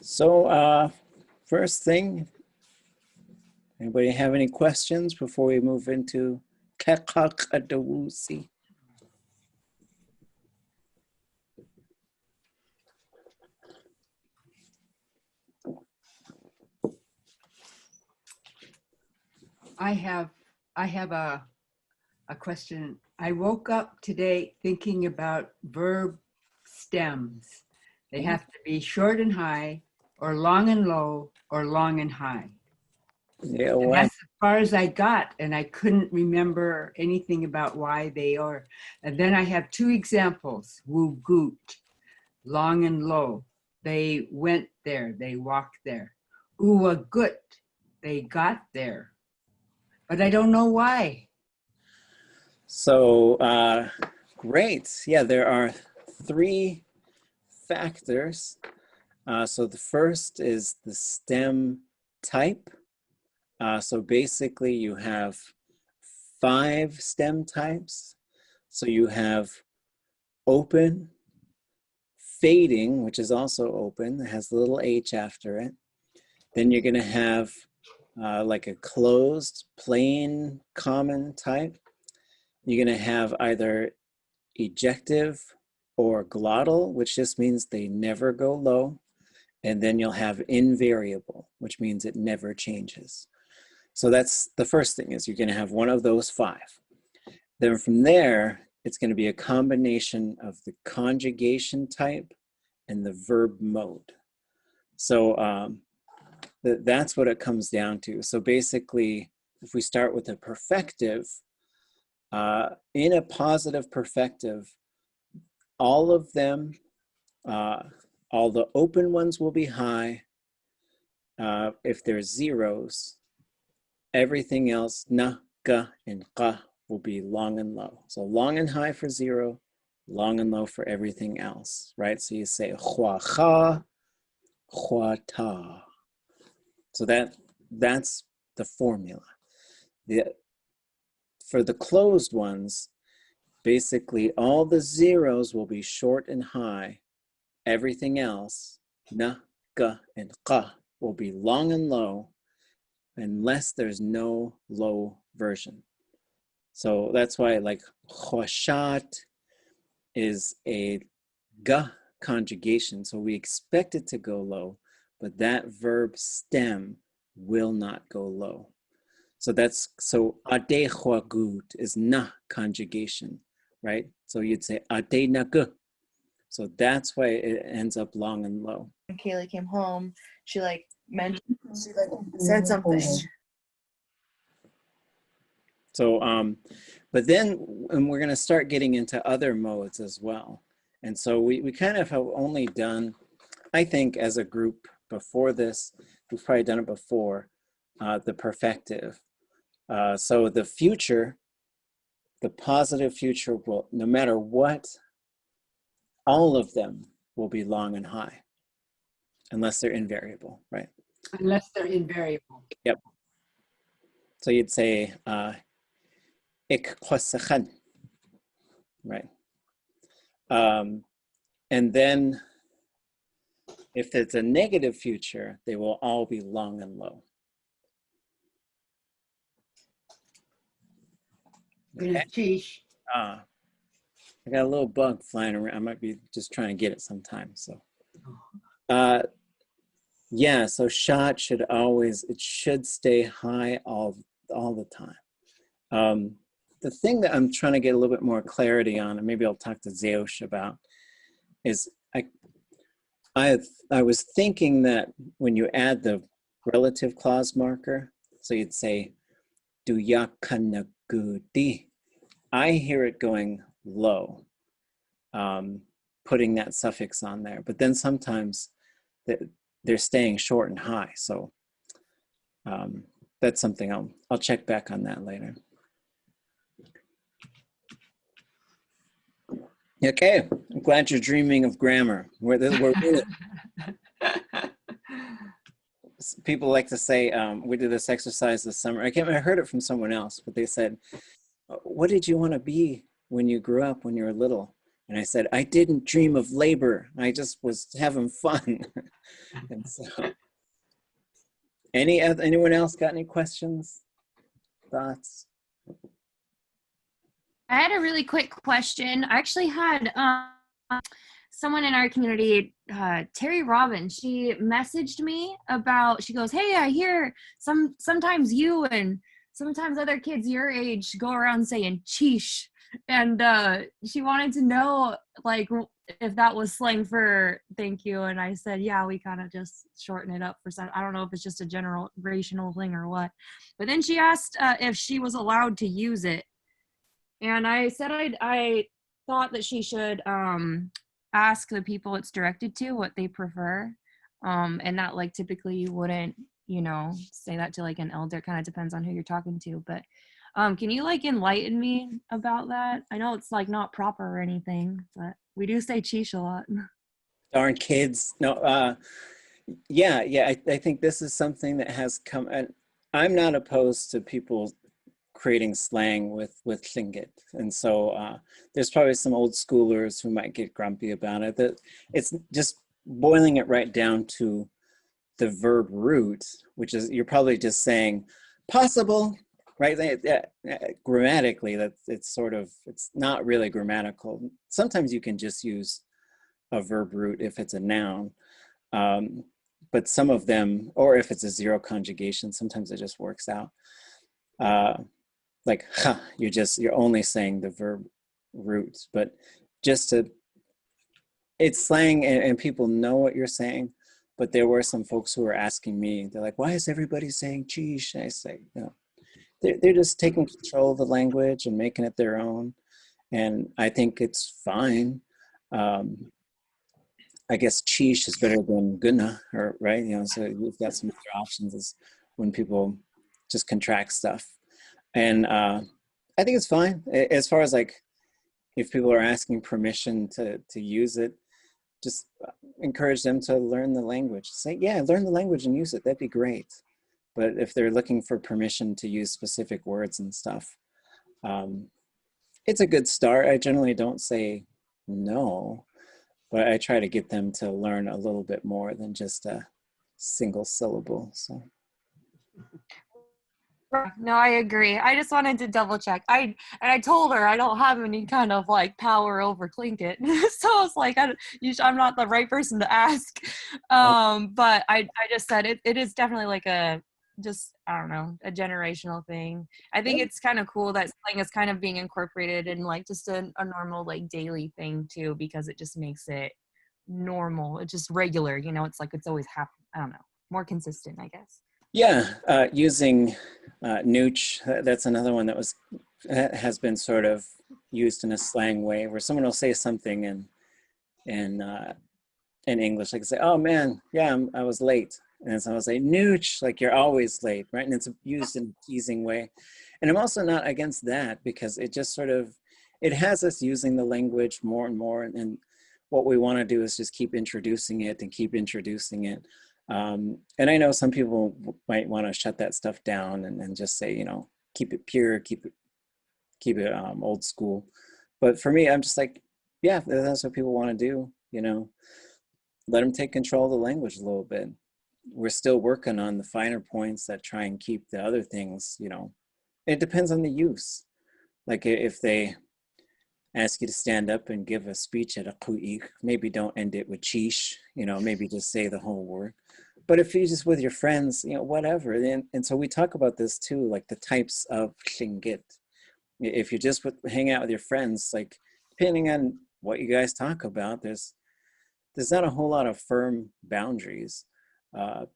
So first thing, anybody have any questions before we move into Tleiḳáa ʼaduwóos'i? I have a question. I woke up today thinking about verb stems. They have to be short and high, or long and low, or long and high. Yeah, And well, that's as far as I got, and I couldn't remember anything about why they are. And then I have two examples. Woo goot, long and low. They went there, they walked there. Ooh a gut, they got there. But I don't know why. so great. Yeah, there are three factors. So the first is the stem type. So basically you have 5 stem types. So you have open, fading, which is also open, it has a little H after it. Then you're gonna have like a closed, plain, common type. You're gonna have either ejective or glottal, which just means they never go low. And then you'll have invariable, which means it never changes. So that's the first thing, is you're gonna have one of those 5. Then from there, it's gonna be a combination of the conjugation type and the verb mode. So that's what it comes down to. So basically, if we start with a perfective, in a positive perfective, all of them, all the open ones will be high. If there's zeros, everything else, na, ga, and qa, will be long and low. So long and high for 0, long and low for everything else, right? So you say hua cha, hua ta. So that's the formula. For the closed ones, basically all the zeros will be short and high. Everything else, na, ga, and qa, will be long and low, unless there's no low version. So that's why, like, khwashat is a ga conjugation. So we expect it to go low, but that verb stem will not go low. So ade khwagut is na conjugation, right? So you'd say ade nagu. So that's why it ends up long and low. When Kaylee came home, she said something. So, but then, and we're going to start getting into other modes as well. And so we kind of have only done, I think as a group before this, we've probably done it before, the perfective. So the future, the positive future will, no matter what, all of them will be long and high, unless they're invariable, right? Unless they're invariable. Yep. So you'd say, ik khwasakhan, right? And then if it's a negative future, they will all be long and low. Okay. I got a little bug flying around. I might be just trying to get it sometimes. So, yeah. So shot should always, it should stay high all the time. The thing that I'm trying to get a little bit more clarity on, and maybe I'll talk to Zeosh about, is I was thinking that when you add the relative clause marker, so you'd say duyakanagudi, I hear it going low, putting that suffix on there. But then sometimes they're staying short and high. So that's something I'll check back on that later. Okay, I'm glad you're dreaming of grammar. People like to say, we did this exercise this summer. I heard it from someone else, but they said, what did you want to be when you grew up, when you were little? And I said, I didn't dream of labor. I just was having fun. And so, anyone else got any questions, thoughts? I had a really quick question. I actually had someone in our community, Terry Robbins, she messaged me about, she goes, hey, I hear sometimes you and sometimes other kids your age go around saying cheesh. And she wanted to know, like, if that was slang for thank you. And I said, yeah, we kind of just shorten it up for some, I don't know if it's just a generational thing or what. But then she asked if she was allowed to use it. And I said I thought that she should ask the people it's directed to what they prefer. And that, like, typically you wouldn't, you know, say that to like an elder. Kind of depends on who you're talking to. But can you like enlighten me about that? I know it's like not proper or anything, but we do say cheesh a lot. Darn kids. No, yeah, I think this is something that has come, and I'm not opposed to people creating slang with Tlingit. And so there's probably some old schoolers who might get grumpy about it. That it's just boiling it right down to the verb root, which is, you're probably just saying possible, right? Grammatically, it's not really grammatical. Sometimes you can just use a verb root if it's a noun. But some of them, or if it's a zero conjugation, sometimes it just works out. Like, ha, you're only saying the verb root, but it's slang and people know what you're saying. But there were some folks who were asking me, they're like, why is everybody saying cheesh? And I say, no, they're just taking control of the language and making it their own. And I think it's fine. I guess cheesh is better than guna, or right? You know, so you've got some other options is when people just contract stuff. And I think it's fine. As far as like, if people are asking permission to use it, just encourage them to learn the language. Say, yeah, learn the language and use it. That'd be great. But if they're looking for permission to use specific words and stuff, it's a good start. I generally don't say no, but I try to get them to learn a little bit more than just a single syllable. So. No, I agree. I just wanted to double check. I told her I don't have any kind of like power over Tlingit, so I was like, I'm not the right person to ask. But I just said it is definitely like I don't know, a generational thing. I think it's kind of cool that slang is kind of being incorporated in like just a normal like daily thing too, because it just makes it normal. It's just regular, you know. It's like it's always happened. I don't know, more consistent, I guess. Yeah, using nooch, that's another one that has been sort of used in a slang way, where someone will say something in English, like say, oh man, yeah, I was late. And then someone will say nooch, like you're always late, right? And it's used in a teasing way. And I'm also not against that, because it just it has us using the language more and more. And what we want to do is just keep introducing it and keep introducing it. And I know some people might want to shut that stuff down and just say, you know, keep it pure, keep it old school. But for me, I'm just like, yeah, that's what people want to do, you know, let them take control of the language a little bit. We're still working on the finer points that try and keep the other things, you know, it depends on the use. Like if they ask you to stand up and give a speech at ʼatuwa.áx, maybe don't end it with cheesh, you know, maybe just say the whole word. But if you're just with your friends, you know, whatever. And so we talk about this too, like the types of Tlingit. If you just hang out with your friends, like depending on what you guys talk about, there's not a whole lot of firm boundaries. And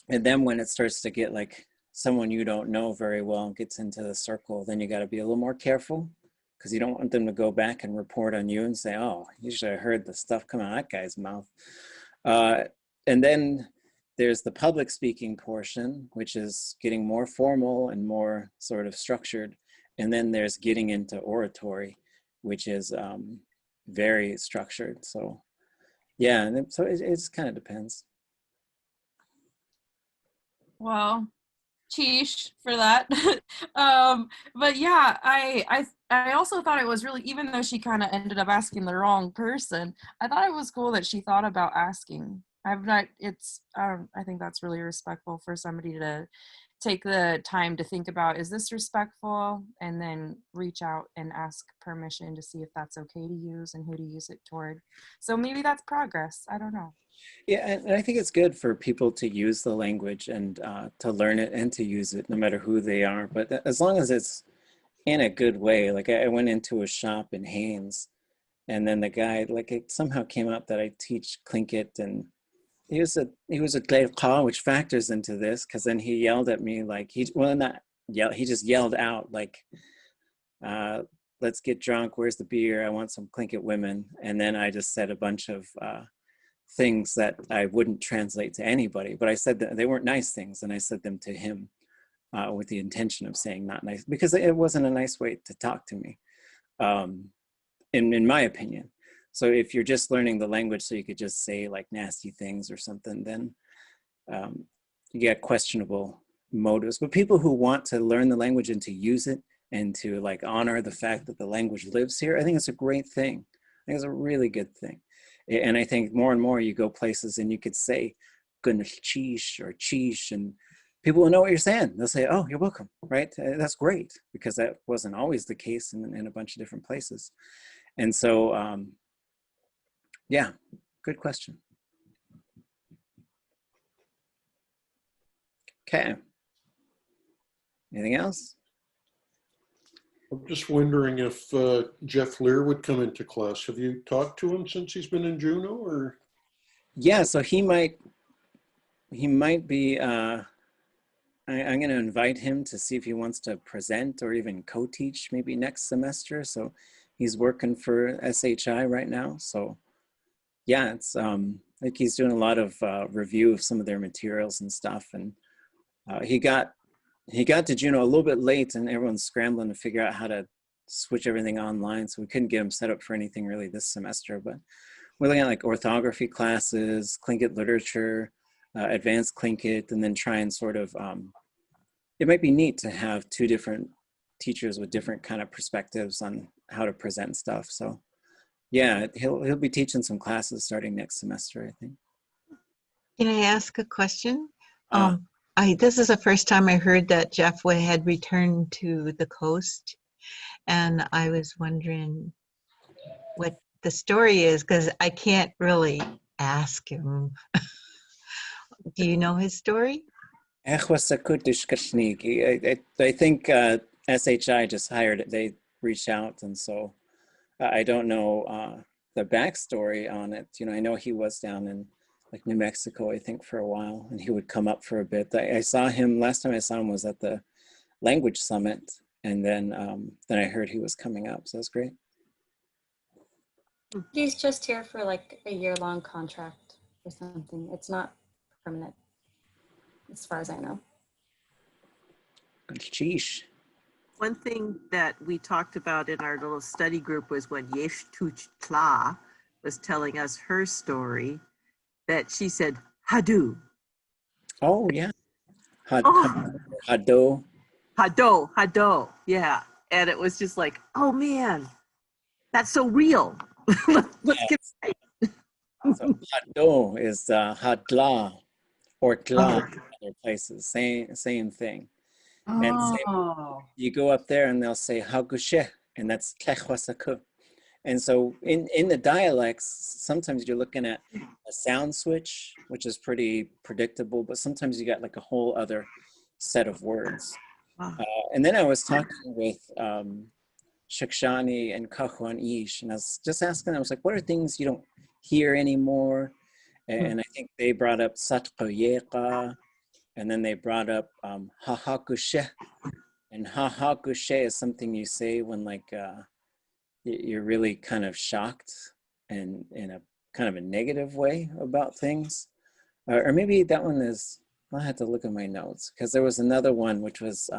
then when it starts to get like someone you don't know very well gets into the circle, then you got to be a little more careful, because you don't want them to go back and report on you and say, oh, you should have heard the stuff come out of that guy's mouth. And then there's the public speaking portion, which is getting more formal and more sort of structured. And then there's getting into oratory, which is very structured. So yeah, and so it kind of depends. Well, Cheesh for that. But yeah, I also thought it was really, even though she kind of ended up asking the wrong person, I thought it was cool that she thought about asking. I think that's really respectful for somebody to take the time to think about, is this respectful? And then reach out and ask permission to see if that's okay to use and who to use it toward. So maybe that's progress. I don't know. Yeah, and I think it's good for people to use the language and to learn it and to use it no matter who they are. But as long as it's in a good way, like I went into a shop in Haynes, and then the guy, like it somehow came up that I teach Tlingit, and he was a Tleiḳáa, which factors into this, because then he yelled at me like not yell, he just yelled out like, let's get drunk, where's the beer, I want some Tlingit women. And then I just said a bunch of things that I wouldn't translate to anybody, but I said that they weren't nice things, and I said them to him with the intention of saying not nice, because it wasn't a nice way to talk to me, in my opinion. So if you're just learning the language so you could just say like nasty things or something, then you get questionable motives. But people who want to learn the language and to use it and to like honor the fact that the language lives here, I think it's a great thing. I think it's a really good thing. And I think more and more you go places and you could say cheesh or cheesh, and people will know what you're saying. They'll say, oh, you're welcome, right? That's great, because that wasn't always the case in a bunch of different places. And so, yeah, good question. Okay. Anything else? I'm just wondering if Jeff Lear would come into class. Have you talked to him since he's been in Juneau, or? Yeah, so he might be, I'm going to invite him to see if he wants to present or even co-teach maybe next semester. So he's working for SHI right now. So yeah, it's like he's doing a lot of review of some of their materials and stuff. And he got to Juneau a little bit late, and everyone's scrambling to figure out how to switch everything online. So we couldn't get him set up for anything really this semester, but we're looking at like orthography classes, Tlingit literature, advanced Tlingit, and then try and sort of, it might be neat to have two different teachers with different kind of perspectives on how to present stuff. So yeah, he'll be teaching some classes starting next semester, I think. Can I ask a question? This is the first time I heard that Jeff had returned to the coast, and I was wondering what the story is, because I can't really ask him. Do you know his story? I think SHI just hired it. They reached out, and so I don't know the backstory on it. You know, I know he was down in like New Mexico, I think, for a while, and he would come up for a bit. I saw him, last time I saw him was at the language summit, and then I heard he was coming up, so that's great. He's just here for like a year-long contract or something. It's not permanent, as far as I know. Sheesh. One thing that we talked about in our little study group was when Yéi At was telling us her story, that she said, Hadu. Oh, yeah. Hado, yeah. And it was just like, oh man, that's so real. Let's get right. So Hado is Hadla or Tla in other places, same thing. And you go up there and they'll say Hagushe, and that's Tleiḳáa. And so in the dialects, sometimes you're looking at a sound switch, which is pretty predictable, but sometimes you got like a whole other set of words. And then I was talking with Shikshani and ʼaduwóos'i, and I was just asking them, I was like, what are things you don't hear anymore? And I think they brought up Satqayeqa, and then they brought up Hahakushe. And Hahakushe is something you say when like, you're really kind of shocked and in a kind of a negative way about things. Or maybe that one is, I'll have to look at my notes, because there was another one which was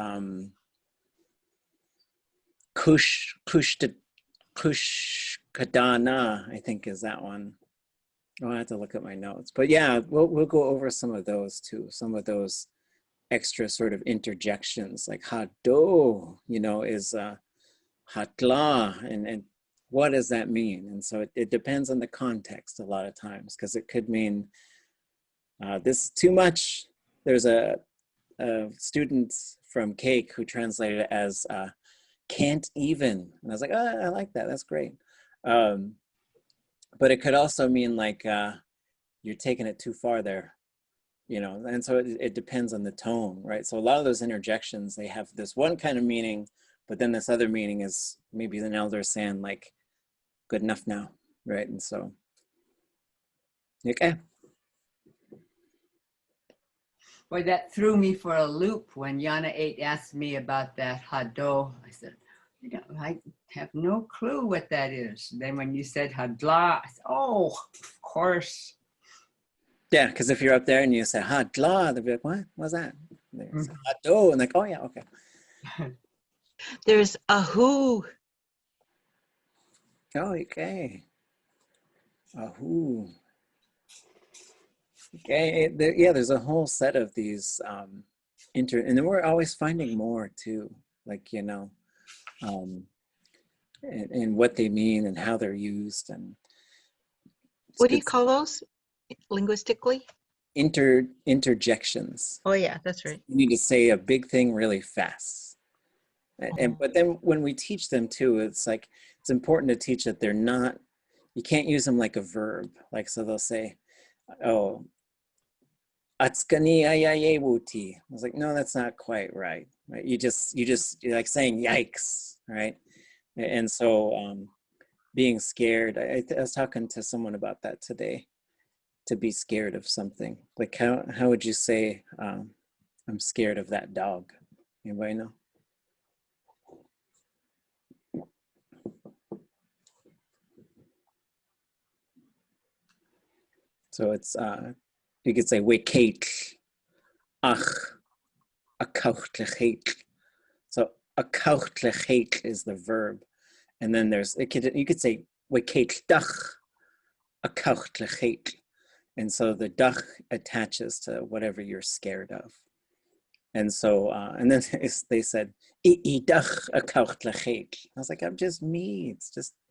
Kushkadana, I think is that one. I'll have to look at my notes. But yeah, we'll go over some of those too, some of those extra sort of interjections, like hado, you know, is hatla, and what does that mean? And so it depends on the context a lot of times, because it could mean this is too much. There's a student from Cake who translated it as can't even. And I was like, oh, I like that, that's great. But it could also mean like you're taking it too far there, you know, and so it depends on the tone, right? So a lot of those interjections, they have this one kind of meaning, but then this other meaning is maybe an elder saying like, good enough now, right? And so, okay. Boy, that threw me for a loop when Yana 8 asked me about that hado. I said, I have no clue what that is. Then when you said hadla, I said, oh, of course. Yeah, because if you're up there and you say hadla, they'll be like, what? What's that? And they say hado, and like, oh yeah, okay. There's ahu. Oh, okay. Ahu. Okay, yeah, there's a whole set of these and then we're always finding more too, like, you know, and what they mean and how they're used. And What do you call those linguistically? Interjections. Oh yeah, that's right. You need to say a big thing really fast. But then when we teach them too, it's like, it's important to teach that they're not, you can't use them like a verb. Like, so they'll say, oh, ʻaduwóos'i. I was like, no, that's not quite right. Right? You're like saying yikes, right? And so being scared, I was talking to someone about that today, to be scared of something. Like how would you say, I'm scared of that dog? Anybody know? So it's, you could say, ʼaduwóos'i, ʼaduwóos'i. So ʼaduwóos'i is the verb. And then you could say, ʼaduwóos'i, ʼaduwóos'i. And so the dach attaches to whatever you're scared of. And so, and then they said, ʻi dach ʼaduwóos'i. I was like, I'm just me.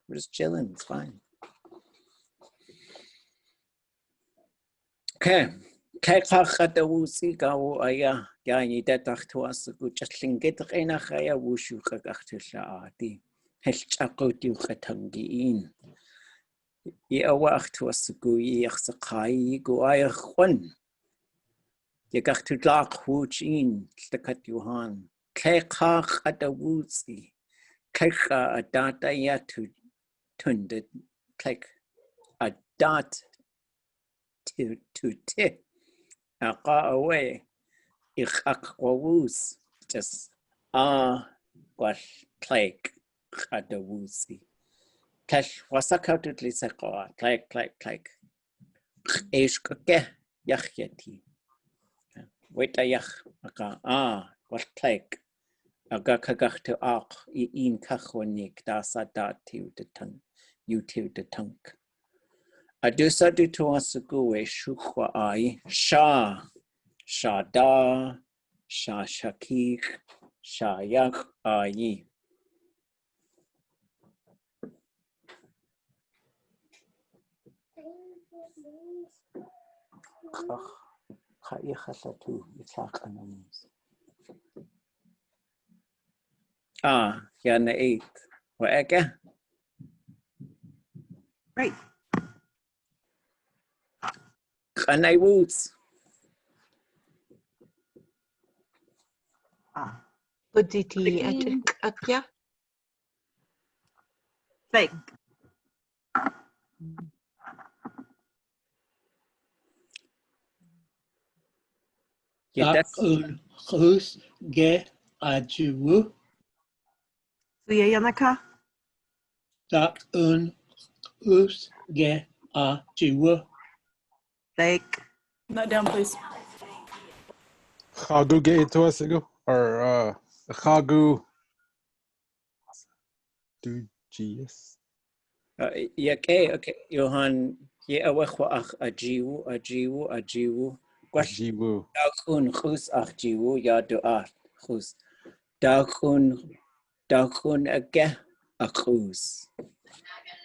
We're just chilling. It's fine. Okay. Tleiḳáa ʻaduwóos'i ʻaduwa.áx Yéi At Tlingit ʻaduwóos'i wushu ʻaduwóos'i ʻatángi ʻaduwóos'i ʻaduwóos'i ʻaduwóos'i ʻaduwóos'i Tleiḳáa ʻaduwóos'i Tleiḳáa ʻadataya tundet adat to ti away ʻaduwóos'i just wal Tleiḳáa ʻaduwóos'i Tleiḳáa wasakautu Tleiḳáa Tleiḳáa ʻeshkake yachyati weta yach wal Tleiḳáa agakagachtu in kachwanik dasadat tiu de tunk Adusadu tuasugue shukwa ai sha da shakik yak ai. Yana 8. Wa'eke? Right. ʻaduwóos'i. Buditi atukakya. Like, ʻaduwóos'i ʻaduwó. Yanaka? ʻaduwóos'i ʻaduwó. Like, Not down, please. Haa Yoo X or Haa Yoo X. Okay. Johan, ye awechwa ach ajiwu. Jiwu. Daukun chus ach jiwu ya do'at chus. Daukun age a chus.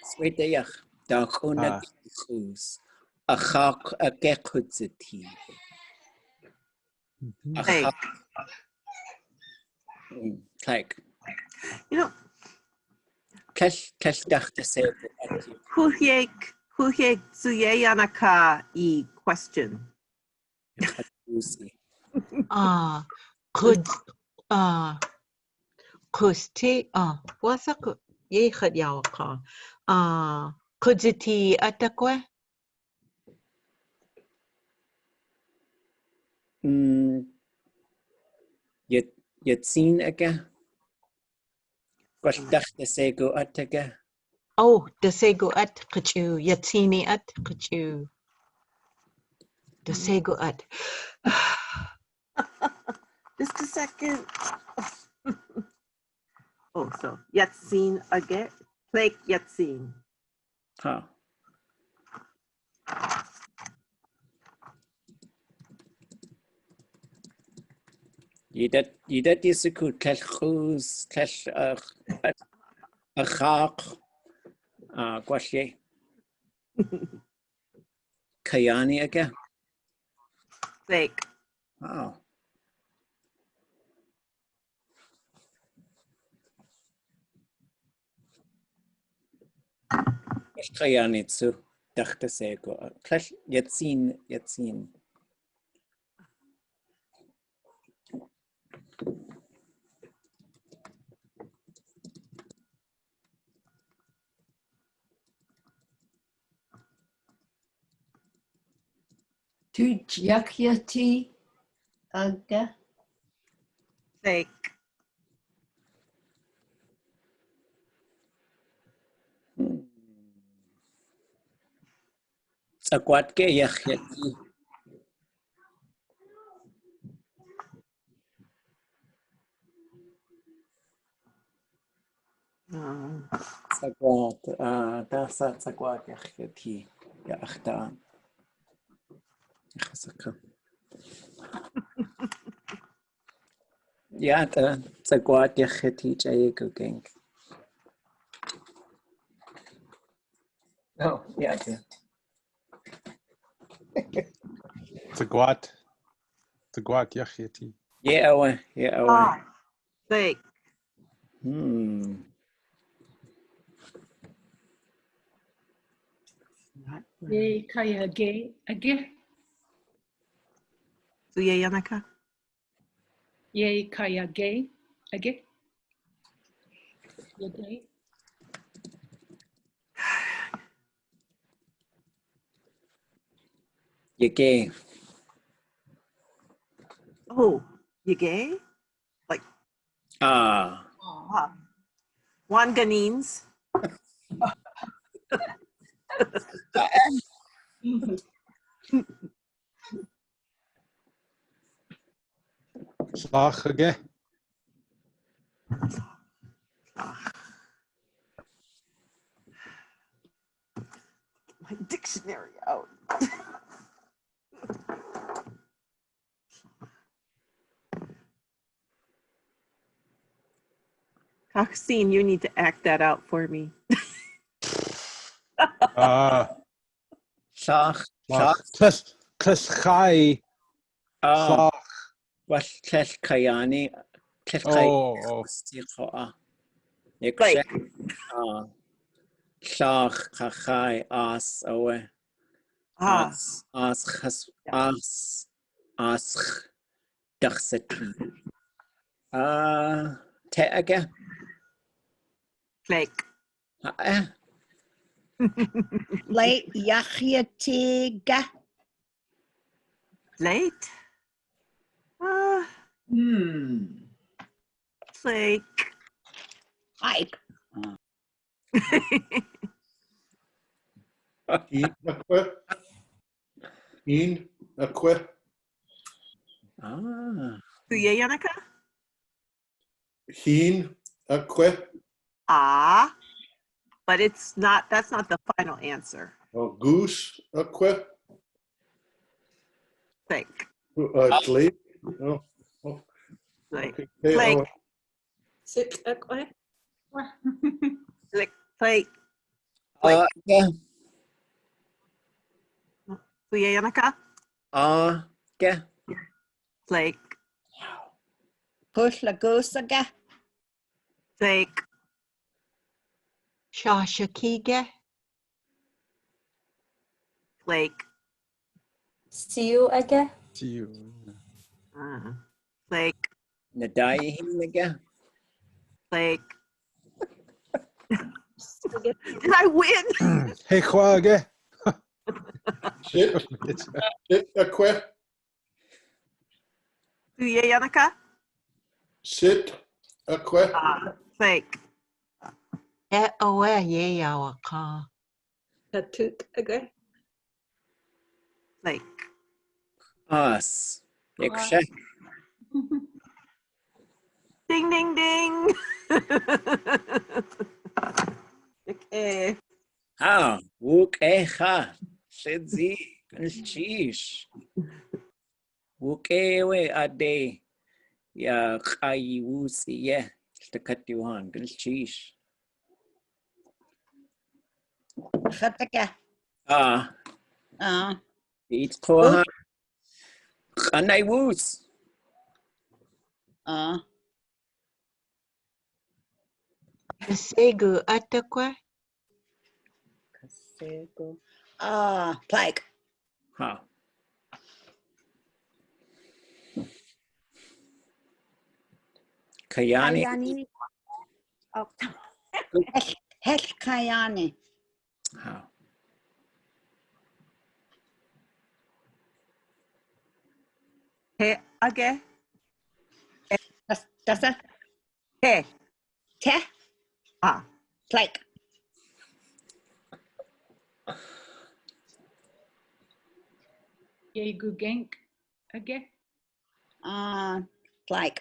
Sweet yach. Daukun Ah. age chus. A chak age chutziti. A Like, chak. Like. you know, Kesh dachte se. Huhiek Zuyeyanaka E question. Could Kusti what's a Yéi At Wooneiyí Kujiti Atakwe? Yatsin age. Wash dachte se go atage. Oh, the Sego at Kachu, Yatsini at Kachu. The Sego at. Just a second. Oh, so Yatsin again. Tleiḳáa Yatsin. Huh. Yidat yisuku klechus klech achak gwashe kayani again. Tleiḳáa. Wow. Kayani tsu dachte sego klech yatsin. Tujakyati aga. Tleiḳáa. Sakwatke yachyati. Sakwat dasat sakwat yachyati ya achtaan. Khasaka. Ja, sakwat yachyati jayeko gang. Oh, yeah. Tagwat Yachyati. Yeah, awe. Tleiḳáa. Yéi kaya gay age. Zuyeyanaka. Yéi kaya gay age. Yagay. Yage. Oh, you gay? Like, Wanganese. Slach age. My dictionary out. Coxine, you need to act that out for me. Shach. Tleiḳáa. Slach. Wash klesh kayani. Oh. Like, Shach kachai as awe. As daxati. Te again. Tleiḳáa. Late Yachiatiga. Late. Tleiḳáa. Hike. Een akwe. Zuyeyanaka. Heen akwe. But it's not, that's not the final answer. Goose akwe. Tleiḳ. Tleiḳ? Oh, oh, Tleiḳ. okay. Tleiḳ. Tleiḳáa. Tleiḳ. Tleiḳ. Yeah. Kuyayanaka. Yeah. Tleiḳ. Pwllagwsaga. Tleiḳ. Shashakige. Tleiḳ. Siu again. See you. Tleiḳ. Nadayihin again. Tleiḳ. Did I win? Hey, Kwage. Sit, sit, Akwe. Kuyayanaka. Sit, Akwe. Tleiḳ. Oe Yéi ʼatuwa.áx. Tleiḳ. Us. Yakusha. Ding, ding, ding. Okay. Wuk'echa. Shidzi. Shish. Wuk'ewe ade. Ya ʼaduwóos'i. Yeah. Shtakatiwan. Shish. Chataga. Eat koha. ʼaduwóos'i. Kasegu Atakwa. Kasegu. Tleiḳ. Kayani. Kayani. Oh. Hell Kayani. He again. That's it. He. Te. Tleiḳ. Yéi gugenk again. Tleiḳ.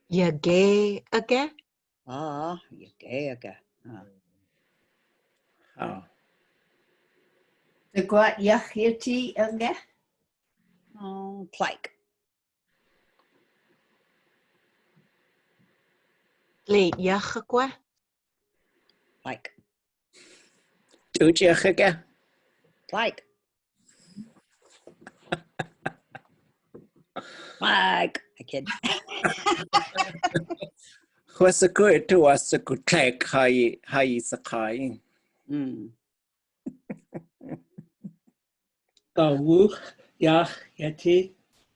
Yagay again. Yagay. ʼatuwa.áx again. Tleiḳ. Tleiḥáa. Tleiḳ. Tujiachaga. Tleiḳ. Tleiḳ. I kid. What's a good to us a good take Hai Sakai? ʼaduwóos'i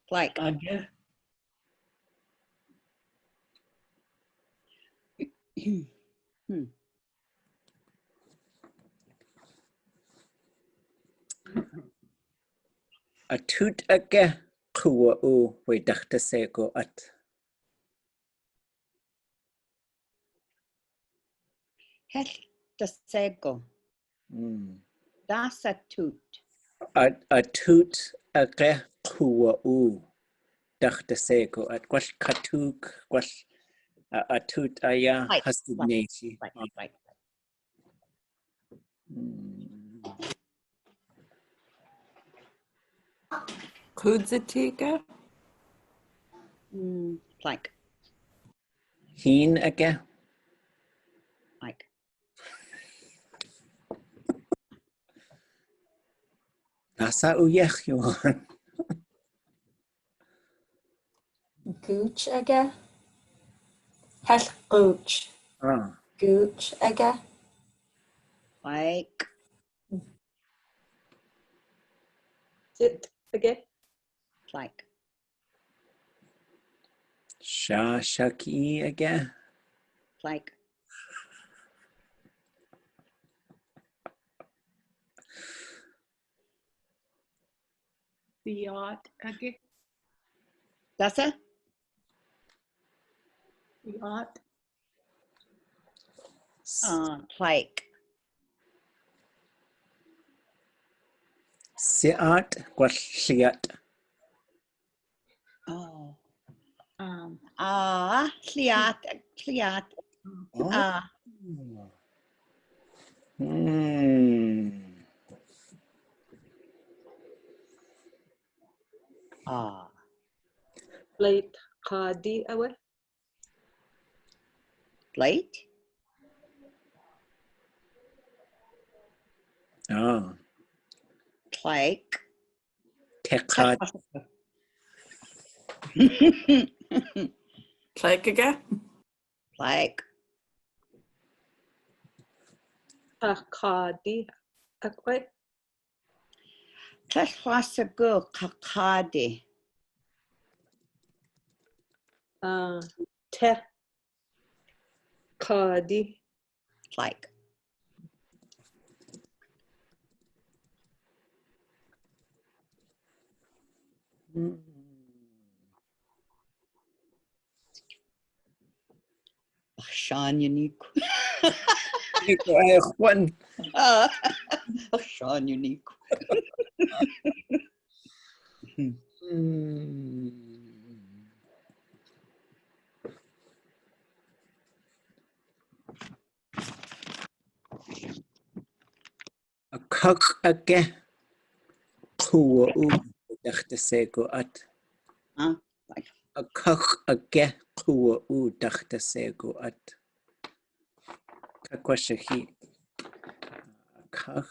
Tleiḳ. again. A toot aga kuwa o we dachte sego at. Hell Dasego. Das a toot. A toot aga kuwa o dachte sego at kwash katuk kwash a toot aya hastud nati. Tleiḳ. Kudzatiga. Tleiḳ. Heen aga. Tleiḳ. Nasa uyech yuan. Gooch again. Hell gooch. Gooch again. Tleiḳ. Sit again. Tleiḳ. Shaki aga. Tleiḳ. Fiat again. Das a. Fiat. Tleiḳ. Siat kwash liat. Lliat. Lliat. Tleiḳáa. Plate? Oh. Tleiḳáa. Tlleiḳáa. Tleiḳáa. Tleiḳáa. Tleiḳáa. Tleiḳáa kakadi. Tleiḳáa. Tleiḳáa. Sean unique. One. Sean unique. A cock again. ʼatuwa.áx ʼat. Like A cock again. ʼatuwa.áx ʼat. Question he. Cock.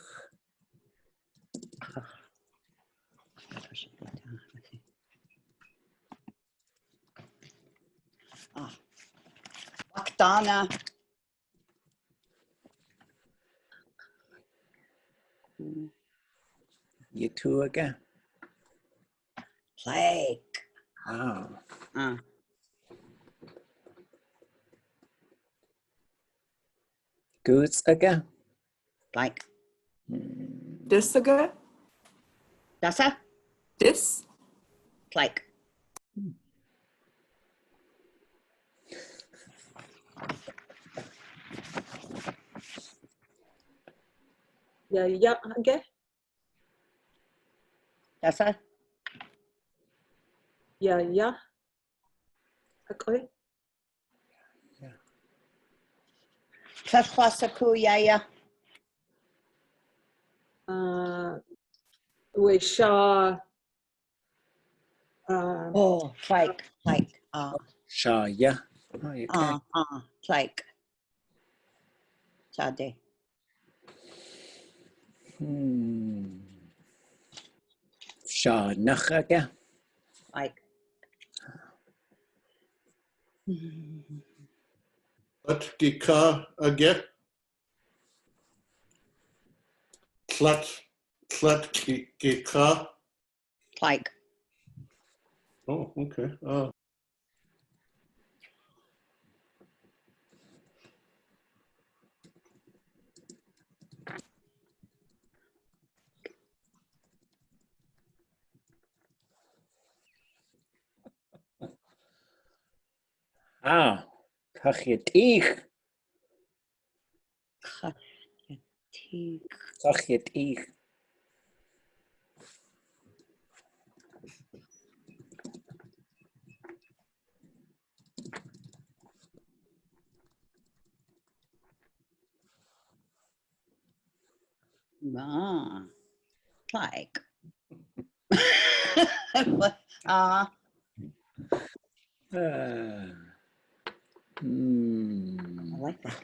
Wakdana. You two again. Tleiḳáa. Oh. Goose again. Tleiḳáa. This again? Dasa? This? Tleiḳáa. Again. Dasa? Okay. Tleiḳáa yaya. We saw. Oh, Tleiḳáa. Shaw, yeah. Oh, you can. Tleiḳáa. Sade. Shaw, nach again. Tleiḳáa again. Tleiḳáa. Tleiḳáa. Oh, okay. Cachietích. Cachietích. Tleiḳáa. I like that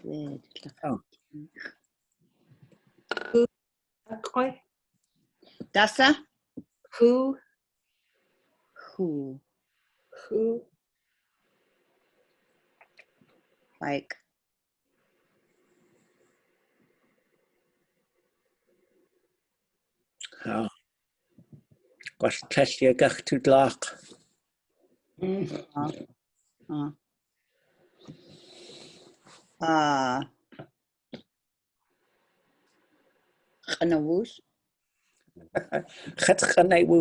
word. Oh. Dasa? Who? Like. Oh. Gwas tresio gach to glach. ʼaduwóos'i. ʼatángi. Tleiḳáa.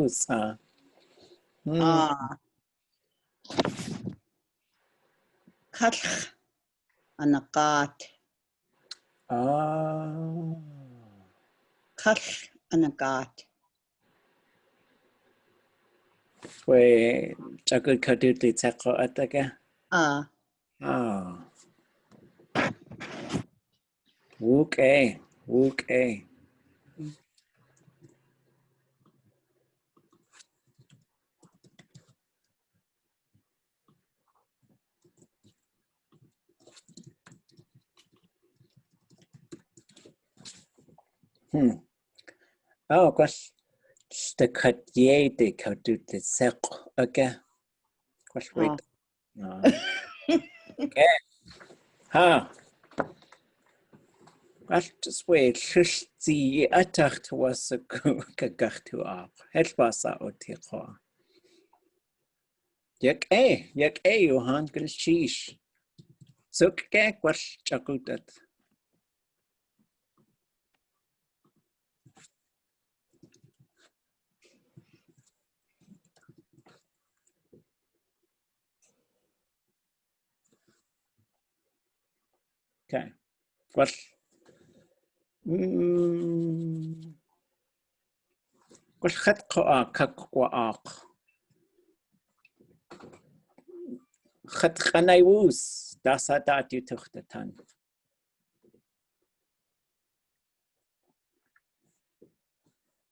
Tleiḳáa. We jagul kadutli teko ataga. Okay. Okay. Oh, gosh. The cut ye de do the sec again. Gosh, wait. Okay. Ha. Gosh, just wait. The attack was a gagachtuap. Hetwasa o Tleiḳáa. Yak Johan gul sheesh. So gag was chakutat. Okay. What? What had kakwaak? Had ʼaduwóos'i. Das hat dat you took the ton.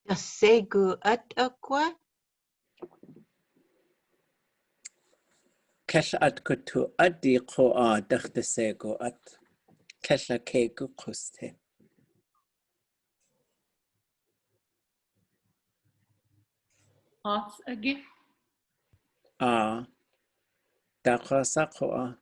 Yasegu at aqua? Kesh at kutu adi koa dachte sego at. Kesha kegu kuste. Off again. Dakwasa koa.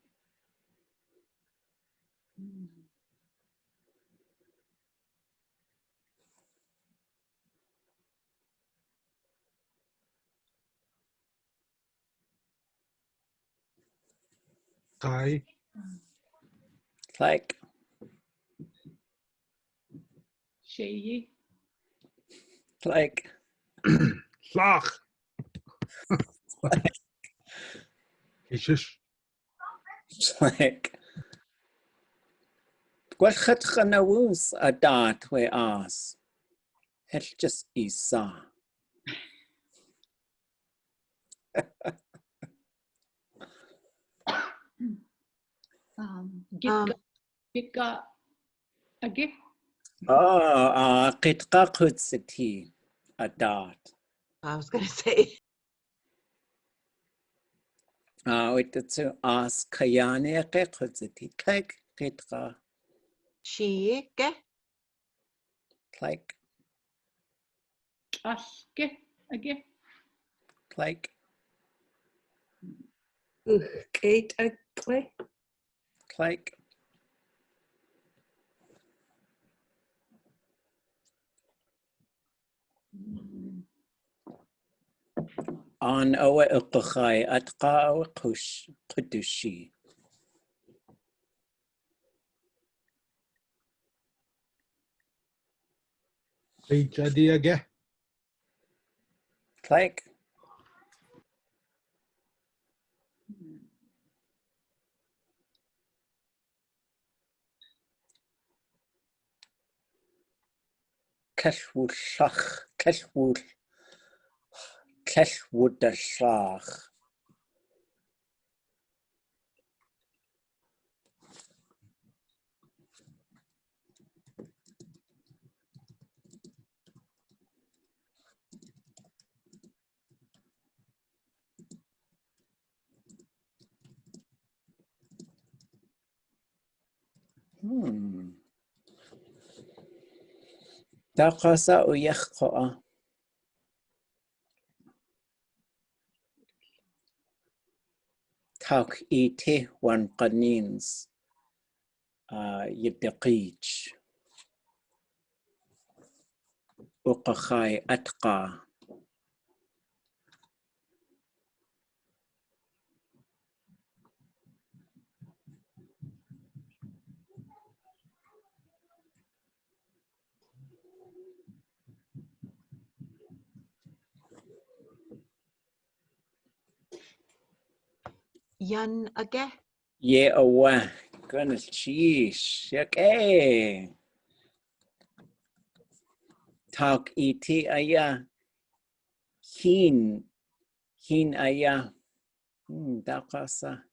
Kai. Like. Yéi. Like. Tlach. Jesus. Like. What had ʼaduwóos'i a dat we as? It's just isa. Gitga again. Qitqa qudsiti a dat. I was going to say. Wait, to ask kayane qudsiti. Like qitqa. Shiike? Like. Aske again. Like. Kate Clay. Like. On owe uqchai atqa o qudushi. Jadi again. Like. Cellwr llach. Cellwr y llach. Daqasa o yachqa'a. Tauk ite wan qanins. Yidaqij. Uqachai atqa. Yan again? Yéi At Wooneiyí. Goodness, sheesh. Okay. Tauk ite aya. Hin aya. Daqasa.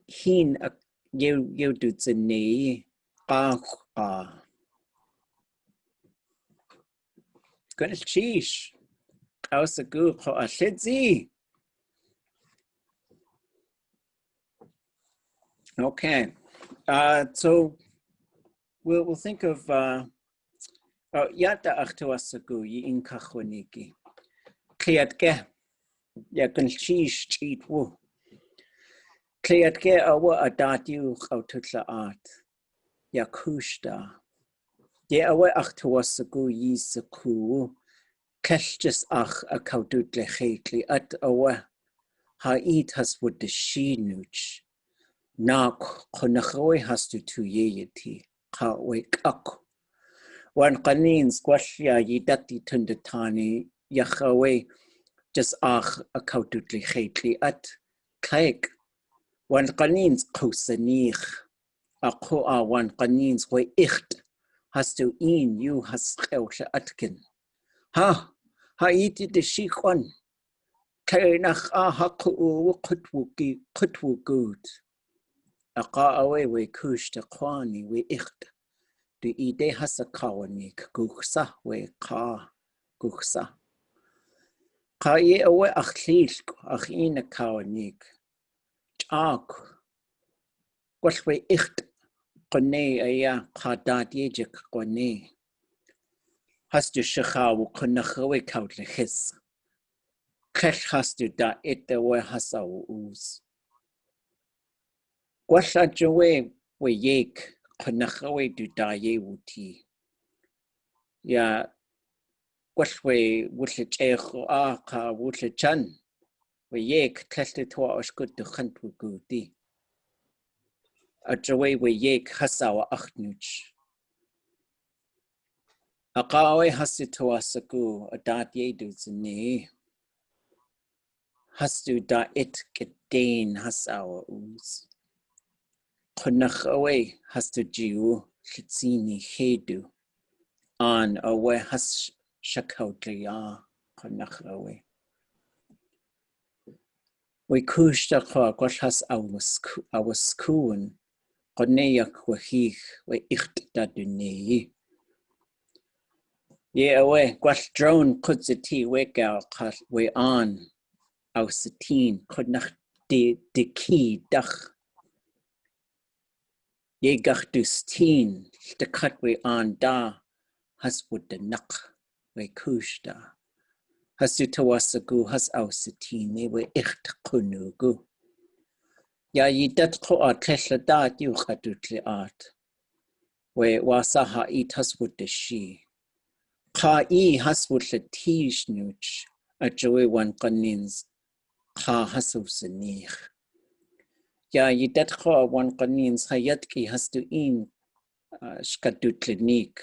Hin you do tsini. Qaqa. Gunchish. Kausagu Ashidzi. Okay. So we'll think of Yata Achtuasagu Yin Kachoniki. Kliatke. Yakunchish Cheatwu. Kliatke awa Adatiu ʼaduwóos'i. Yakushta. Ye awa Achtuasagu Yisaku. Kelchis ach a Tleiḳáa at awa. Haa eat has would the she nooch. Nak Konachoe has to Yéi At Wooneiyí. Wan Qanin Squashia Yidati Tundatani Yahawe just ach a Tleiḳáa at Tleiḳáa. Wan Qanin Kosanich. Akoa wan Qanin Squay Icht has to you has Skelcha Atkin. Ha iti the Shikwan. Kainach Ahaku Kutwu good. Aqa away we kush de kwani we icht. Du ide hasa kawanik guchsa we ka guchsa. Ka ye awe achlilk ach ina kawanik. Chak. Wash we icht. Kone aya kadat yejik kone. Has du shachaw kunachawe kautlechis. Kesh has du da ite we hasa uz. Gwasha jawe we yek kunachawe du da ye wuti. Ya gwashwe wushe echo ka wushe chan. We yek tested to us good to hunt with goody. A jawe we yek hasawa achnuch. A kawe hasi to us a go a dat ye do zene. Hastu da it gedane hasawa ooze. Kunachawe hastu jiu chitzini hedu. On awe has shakautliya kunachawe. We kushta kwash has awaskuun. Qoneyak wahich we icht da duneyi. Ye awe kwash drone kudziti weka we on. Ausatin kunach de ki dach. Ye gachdustin the cut we on da has would the nak we kushta. Has du tawasagu has ausatin we icht kunugu. Ya ye dat ko at tesla dat you hadutli art. We wasaha it has would the she. Ka has would the tish nuch a joy one kanins. Ha hasusanich. Ya yidatcha wan qanins hayatki has to in skadutlinik.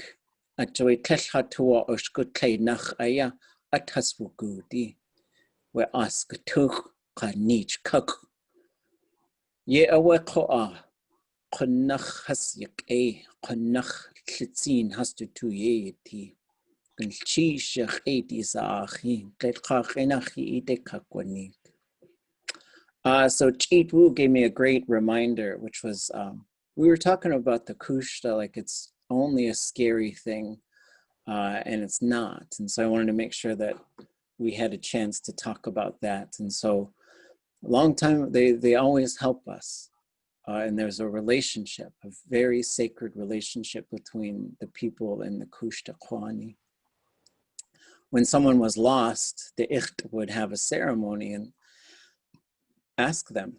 At joy tesha tua or skutlay nach aya at haswugudi. We ask tuch kanich kuk. Ye aweko Qanach has yak qanach tlitzin has to yeti. Gulchi shach is achi. Tleiḳáa enachi ide kakwanik. So Cheat Woo gave me a great reminder, which was, we were talking about the kushta like it's only a scary thing, and it's not. And so I wanted to make sure that we had a chance to talk about that. And so a long time, they always help us. And there's a relationship, a very sacred relationship between the people and the kushta kwani. When someone was lost, the icht would have a ceremony and ask them.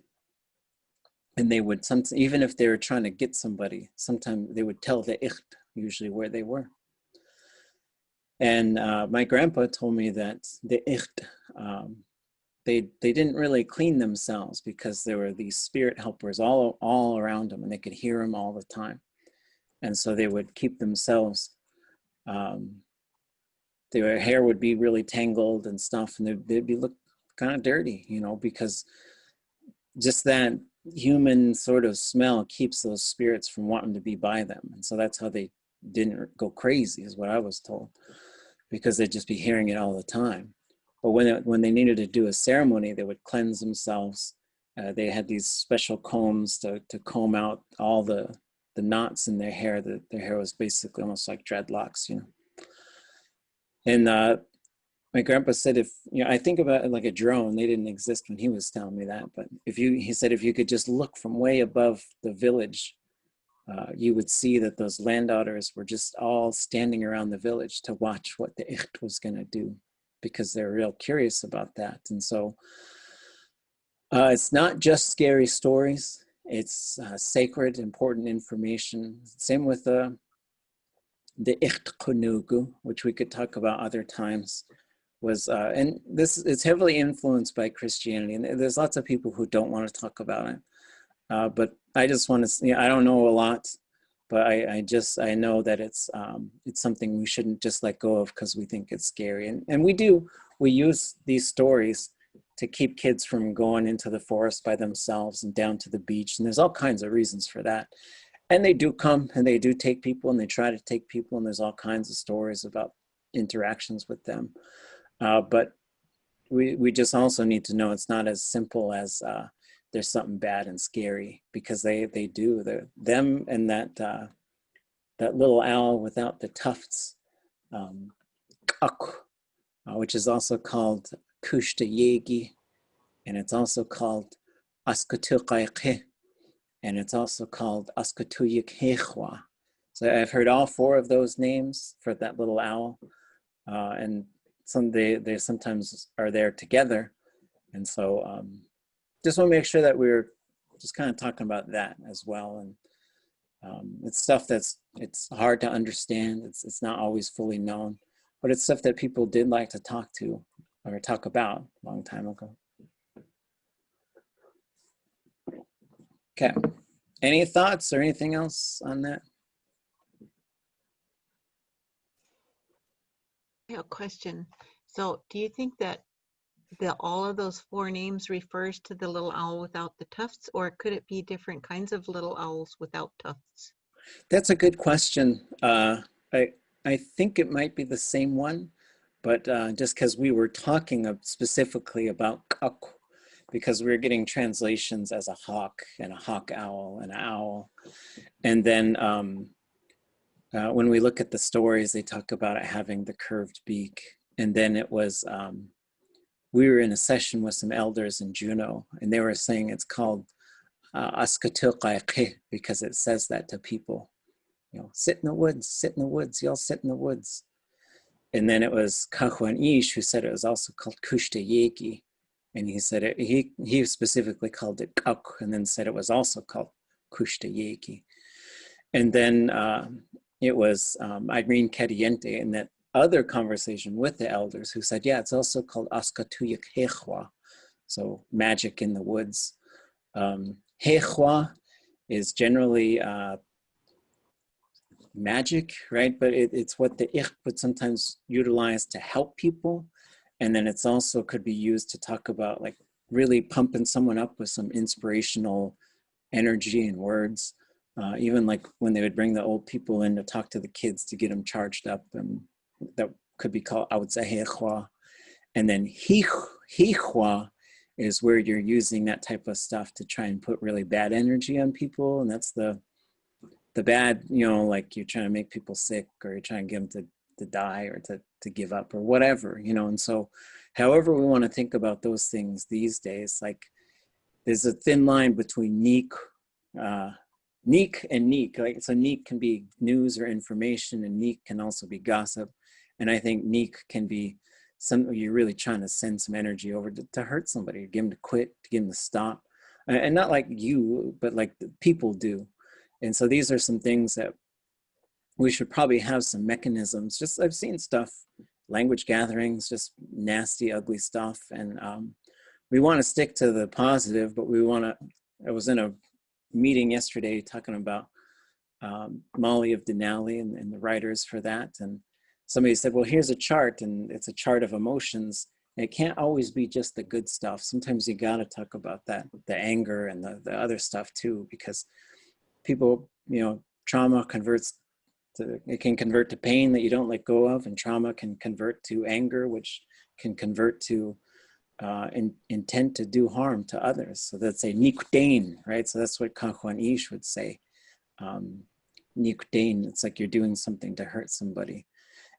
And they would, even if they were trying to get somebody, sometimes they would tell the icht, usually where they were. And my grandpa told me that the icht, they didn't really clean themselves because there were these spirit helpers all around them and they could hear them all the time. And so they would keep themselves, their hair would be really tangled and stuff, and they'd be look kind of dirty, you know, because just that human sort of smell keeps those spirits from wanting to be by them. And so that's how they didn't go crazy, is what I was told, because they'd just be hearing it all the time. But when they needed to do a ceremony, they would cleanse themselves. They had these special combs to comb out all the knots in their hair. Their hair was basically almost like dreadlocks, you know. And my grandpa said, if, you know, I think about it like a drone, they didn't exist when he was telling me that, but he said, if you could just look from way above the village, you would see that those landowners were just all standing around the village to watch what the ʼicht was going to do, because they're real curious about that. And so it's not just scary stories, it's sacred, important information. Same with the ʼicht kunugu, which we could talk about other times. Was and this is heavily influenced by Christianity, and there's lots of people who don't want to talk about it. But I just want to, you know, I don't know a lot, but I know that it's something we shouldn't just let go of because we think it's scary. And we use these stories to keep kids from going into the forest by themselves and down to the beach. And there's all kinds of reasons for that. And they do come and they do take people and they try to take people, and there's all kinds of stories about interactions with them. But we just also need to know it's not as simple as there's something bad and scary, because they do. Them and that little owl without the tufts, which is also called ʼatuwa.áx, and it's also called ʼaduwóos'i, and it's also called ʼatuwa.áx. So I've heard all four of those names for that little owl, and they sometimes are there together. And so just want to make sure that we're just kind of talking about that as well. And it's stuff it's hard to understand. It's not always fully known, but it's stuff that people did like to talk to or talk about a long time ago. Okay, any thoughts or anything else on that? I have a question. So do you think that all of those four names refers to the little owl without the tufts, or could it be different kinds of little owls without tufts? That's a good question. I think it might be the same one, but just because we were talking specifically about ʼaduwóos'i, because we were getting translations as a hawk and a hawk owl and an owl. And then when we look at the stories, they talk about it having the curved beak. And then it was, we were in a session with some elders in Juneau, and they were saying it's called ʼatuwa.áx because it says that to people. You know, sit in the woods, y'all sit in the woods. And then it was Haa Yoo X who said it was also called ʼatuwa.áx. And he said it, he specifically called it ʼaduwóos'i, and then said it was also called ʼatuwa.áx. And then it was Irene Caliente in that other conversation with the elders who said, yeah, it's also called ʼaskatuyak, so magic in the woods. Hechwa is generally magic, right? But it's what the ʼicht would sometimes utilize to help people. And then it's also could be used to talk about like really pumping someone up with some inspirational energy and words. Even like when they would bring the old people in to talk to the kids to get them charged up, and that could be called ʼaduwóos'i. And then hechwa is where you're using that type of stuff to try and put really bad energy on people. And that's the bad, you know, like you're trying to make people sick, or you're trying to get them to die or to give up or whatever, you know. And so however we want to think about those things these days, like there's a thin line between neek and neek. Like, so neek can be news or information, and neek can also be gossip. And I think neek can be you're really trying to send some energy over to hurt somebody, get them to quit, to get them to stop. And not like you, but like the people do. And so these are some things that we should probably have some mechanisms. Just, I've seen stuff, language gatherings, just nasty, ugly stuff. And we want to stick to the positive, but I was in a meeting yesterday talking about Molly of Denali and the writers for that. And somebody said, well, here's a chart, and it's a chart of emotions. And it can't always be just the good stuff. Sometimes you got to talk about that, the anger and the other stuff too, because people, you know, trauma it can convert to pain that you don't let go of, and trauma can convert to anger, which can convert to intent to do harm to others. So that's a nikdain, right? So that's what Haa Yoo X would say. Nikdain, it's like you're doing something to hurt somebody.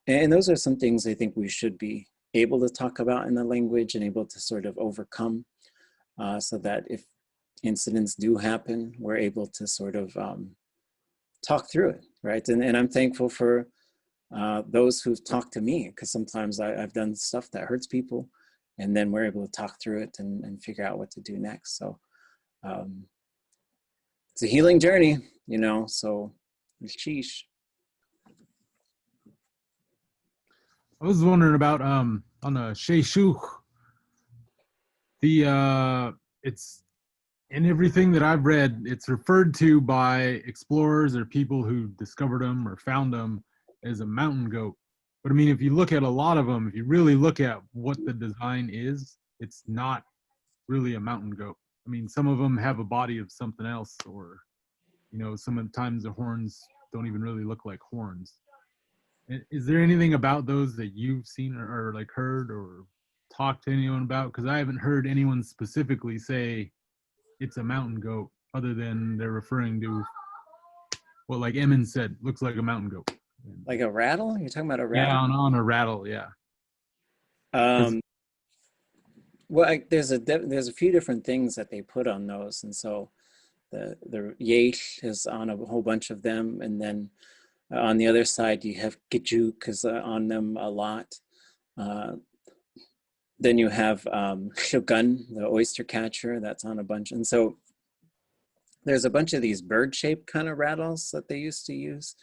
And those are some things I think we should be able to talk about in the language and able to sort of overcome, so that if incidents do happen, we're able to sort of talk through it, right? And I'm thankful for those who've talked to me, because sometimes I've done stuff that hurts people, and then we're able to talk through it and figure out what to do next. So it's a healing journey, you know, so sheesh. I was wondering about on a Sheishu. It's in everything that I've read, it's referred to by explorers or people who discovered them or found them as a mountain goat. But I mean, if you look at a lot of them, if you really look at what the design is, it's not really a mountain goat. I mean, some of them have a body of something else, or, you know, sometimes the horns don't even really look like horns. Is there anything about those that you've seen or like heard or talked to anyone about? Because I haven't heard anyone specifically say it's a mountain goat, other than they're referring to what, like Emin said, looks like a mountain goat. Like a rattle? You're talking about a rattle? Yeah, on a rattle, yeah. Well, there's a few different things that they put on those, and so the Yéi is on a whole bunch of them, and then on the other side you have Gijuk is on them a lot. Then you have Shogun, the oyster catcher, that's on a bunch, and so there's a bunch of these bird-shaped kind of rattles that they used to use,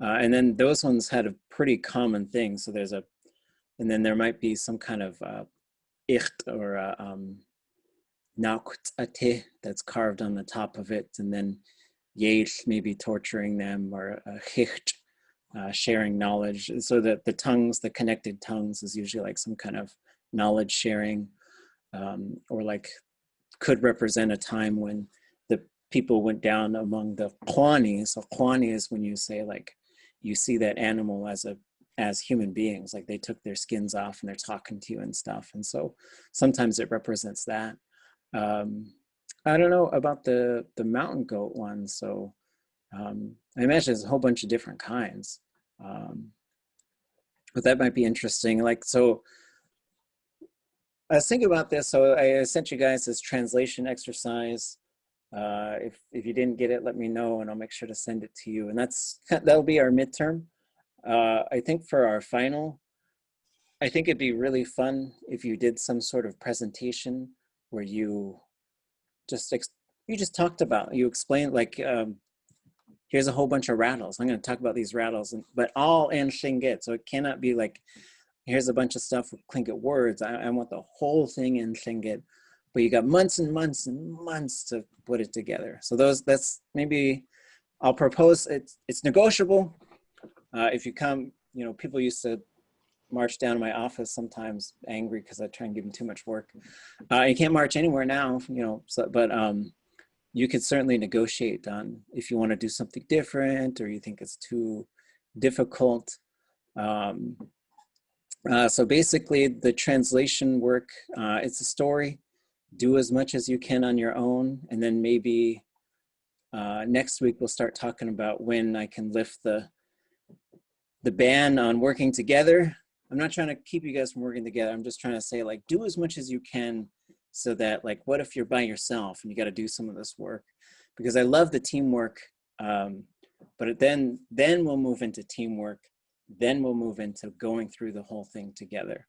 and then those ones had a pretty common thing. So and then there might be some kind of icht or nauktate that's carved on the top of it, and then Yéi maybe torturing them, or hicht, sharing knowledge. So that the tongues, the connected tongues, is usually like some kind of knowledge sharing, or like could represent a time when the people went down among the ʼquani. So ʼquani is when you say, like, you see that animal as human beings, like they took their skins off and they're talking to you and stuff. And so sometimes it represents that. I don't know about the mountain goat one. So I imagine there's a whole bunch of different kinds. But that might be interesting. Like, so I was thinking about this. So I sent you guys this translation exercise. If you didn't get it, let me know and I'll make sure to send it to you. And that'll be our midterm. I think for our final, I think it'd be really fun if you did some sort of presentation where you just talked about, you explained, like, here's a whole bunch of rattles. I'm going to talk about these rattles, but all in Tlingit. So it cannot be like, here's a bunch of stuff with Tlingit words. I want the whole thing in Tlingit, but you got months and months and months to put it together. So that's maybe, I'll propose, it's negotiable. If you come, you know, people used to march down to my office sometimes angry because I try and give them too much work. You can't march anywhere now, you know, so, but you could certainly negotiate on if you want to do something different or you think it's too difficult. So basically the translation work, it's a story. Do as much as you can on your own, and then maybe next week we'll start talking about when I can lift the ban on working together. I'm not trying to keep you guys from working together. I'm just trying to say, like, do as much as you can, so that, like, what if you're by yourself and you got to do some of this work? Because I love the teamwork, but then we'll move into teamwork. Then we'll move into going through the whole thing together.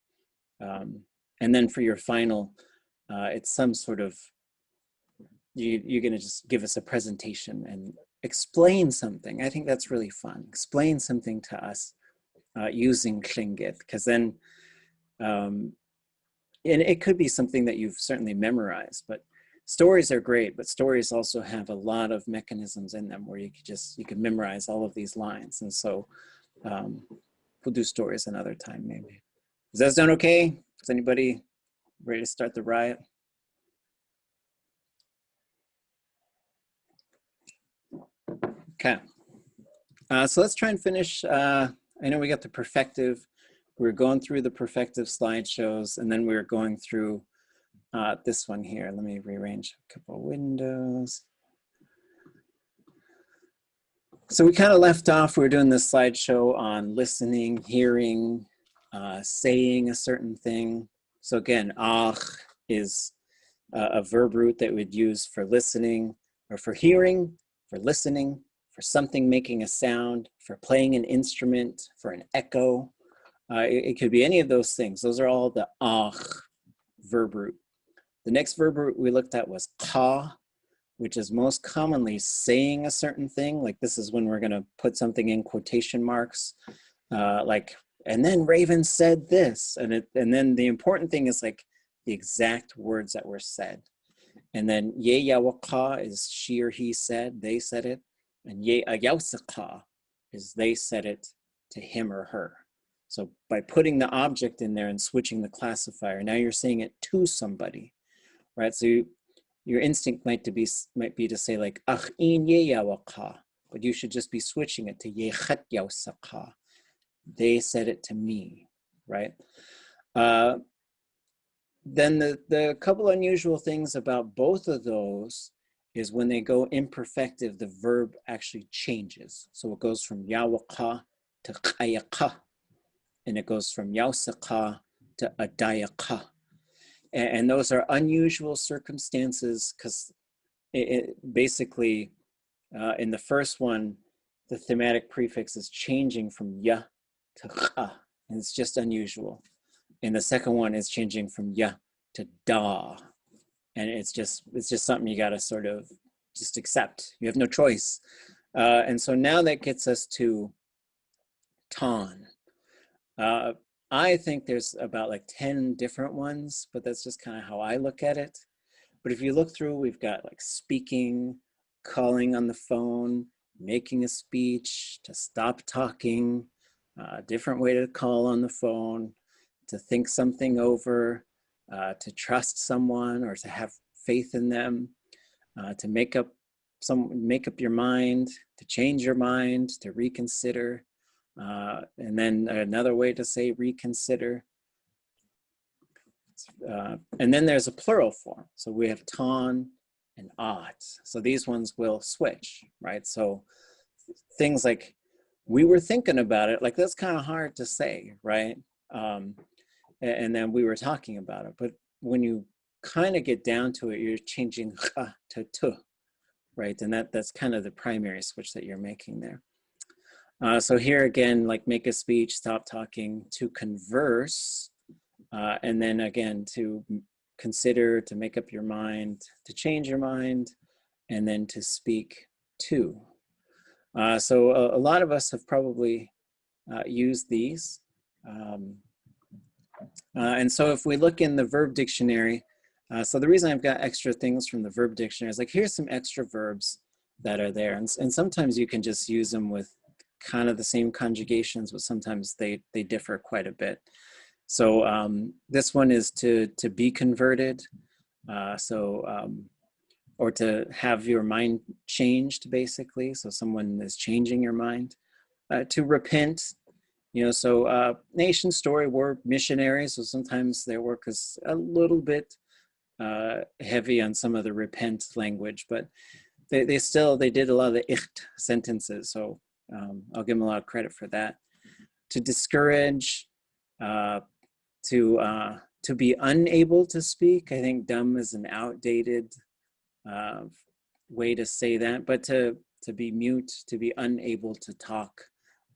And then for your final, it's some sort of, you're going to just give us a presentation and explain something. I think that's really fun. Explain something to us using Tlingit, because then, and it could be something that you've certainly memorized, but stories are great, but stories also have a lot of mechanisms in them where you can memorize all of these lines. And so we'll do stories another time, maybe. Does that sound okay? Is anybody ready to start the riot? Okay, so let's try and finish. I know we got the perfective. We're going through the perfective slideshows, and then we're going through this one here. Let me rearrange a couple of windows. So we kind of left off, we were doing this slideshow on listening, hearing, saying a certain thing. So again, ʼáx is a verb root that we'd use for listening, or for hearing, for listening, for something making a sound, for playing an instrument, for an echo. It could be any of those things. Those are all the ʼáx verb root. The next verb root we looked at was qa, which is most commonly saying a certain thing. Like this is when we're gonna put something in quotation marks, like, and then Raven said this, and then the important thing is like the exact words that were said. And then Yéi At is she or he said, they said it, and Yéi At Wooneiyí is they said it to him or her. So by putting the object in there and switching the classifier, now you're saying it to somebody, right? So your instinct might be to say like ach in Yéi At Wooneiyí, but you should just be switching it to Yéi At Wooneiyí. They said it to me, right? Then the couple unusual things about both of those is when they go imperfective, the verb actually changes. So it goes from yawaqa to qayaqa, and it goes from yausaqa to adayaqa. And those are unusual circumstances because it basically, in the first one, the thematic prefix is changing from ya to qa, and it's just unusual. And the second one is changing from ya to da, and it's just something you got to sort of just accept. You have no choice. And so now that gets us to ton. I think there's about like 10 different ones, but that's just kind of how I look at it. But if you look through, we've got like speaking, calling on the phone, making a speech, to stop talking, a different way to call on the phone, to think something over, to trust someone or to have faith in them, to make up your mind, to change your mind, to reconsider, and then another way to say reconsider. And then there's a plural form. So we have ton and ot. So these ones will switch, right? So things like, we were thinking about it, like that's kind of hard to say, right? And then we were talking about it. But when you kind of get down to it, you're changing ха to tu, right? And that's kind of the primary switch that you're making there. So here again, like make a speech, stop talking, to converse, and then again, to consider, to make up your mind, to change your mind, and then to speak to. So a lot of us have probably used these. And so if we look in the verb dictionary, so the reason I've got extra things from the verb dictionary is like, here's some extra verbs that are there. And sometimes you can just use them with kind of the same conjugations, but sometimes they differ quite a bit. So this one is to be converted. Or to have your mind changed, basically. So someone is changing your mind. To repent, you know, so Nation Story were missionaries, so sometimes their work is a little bit heavy on some of the repent language, but they did a lot of the icht sentences, so I'll give them a lot of credit for that. To discourage, to be unable to speak. I think dumb is an outdated way to say that, but to be mute, to be unable to talk.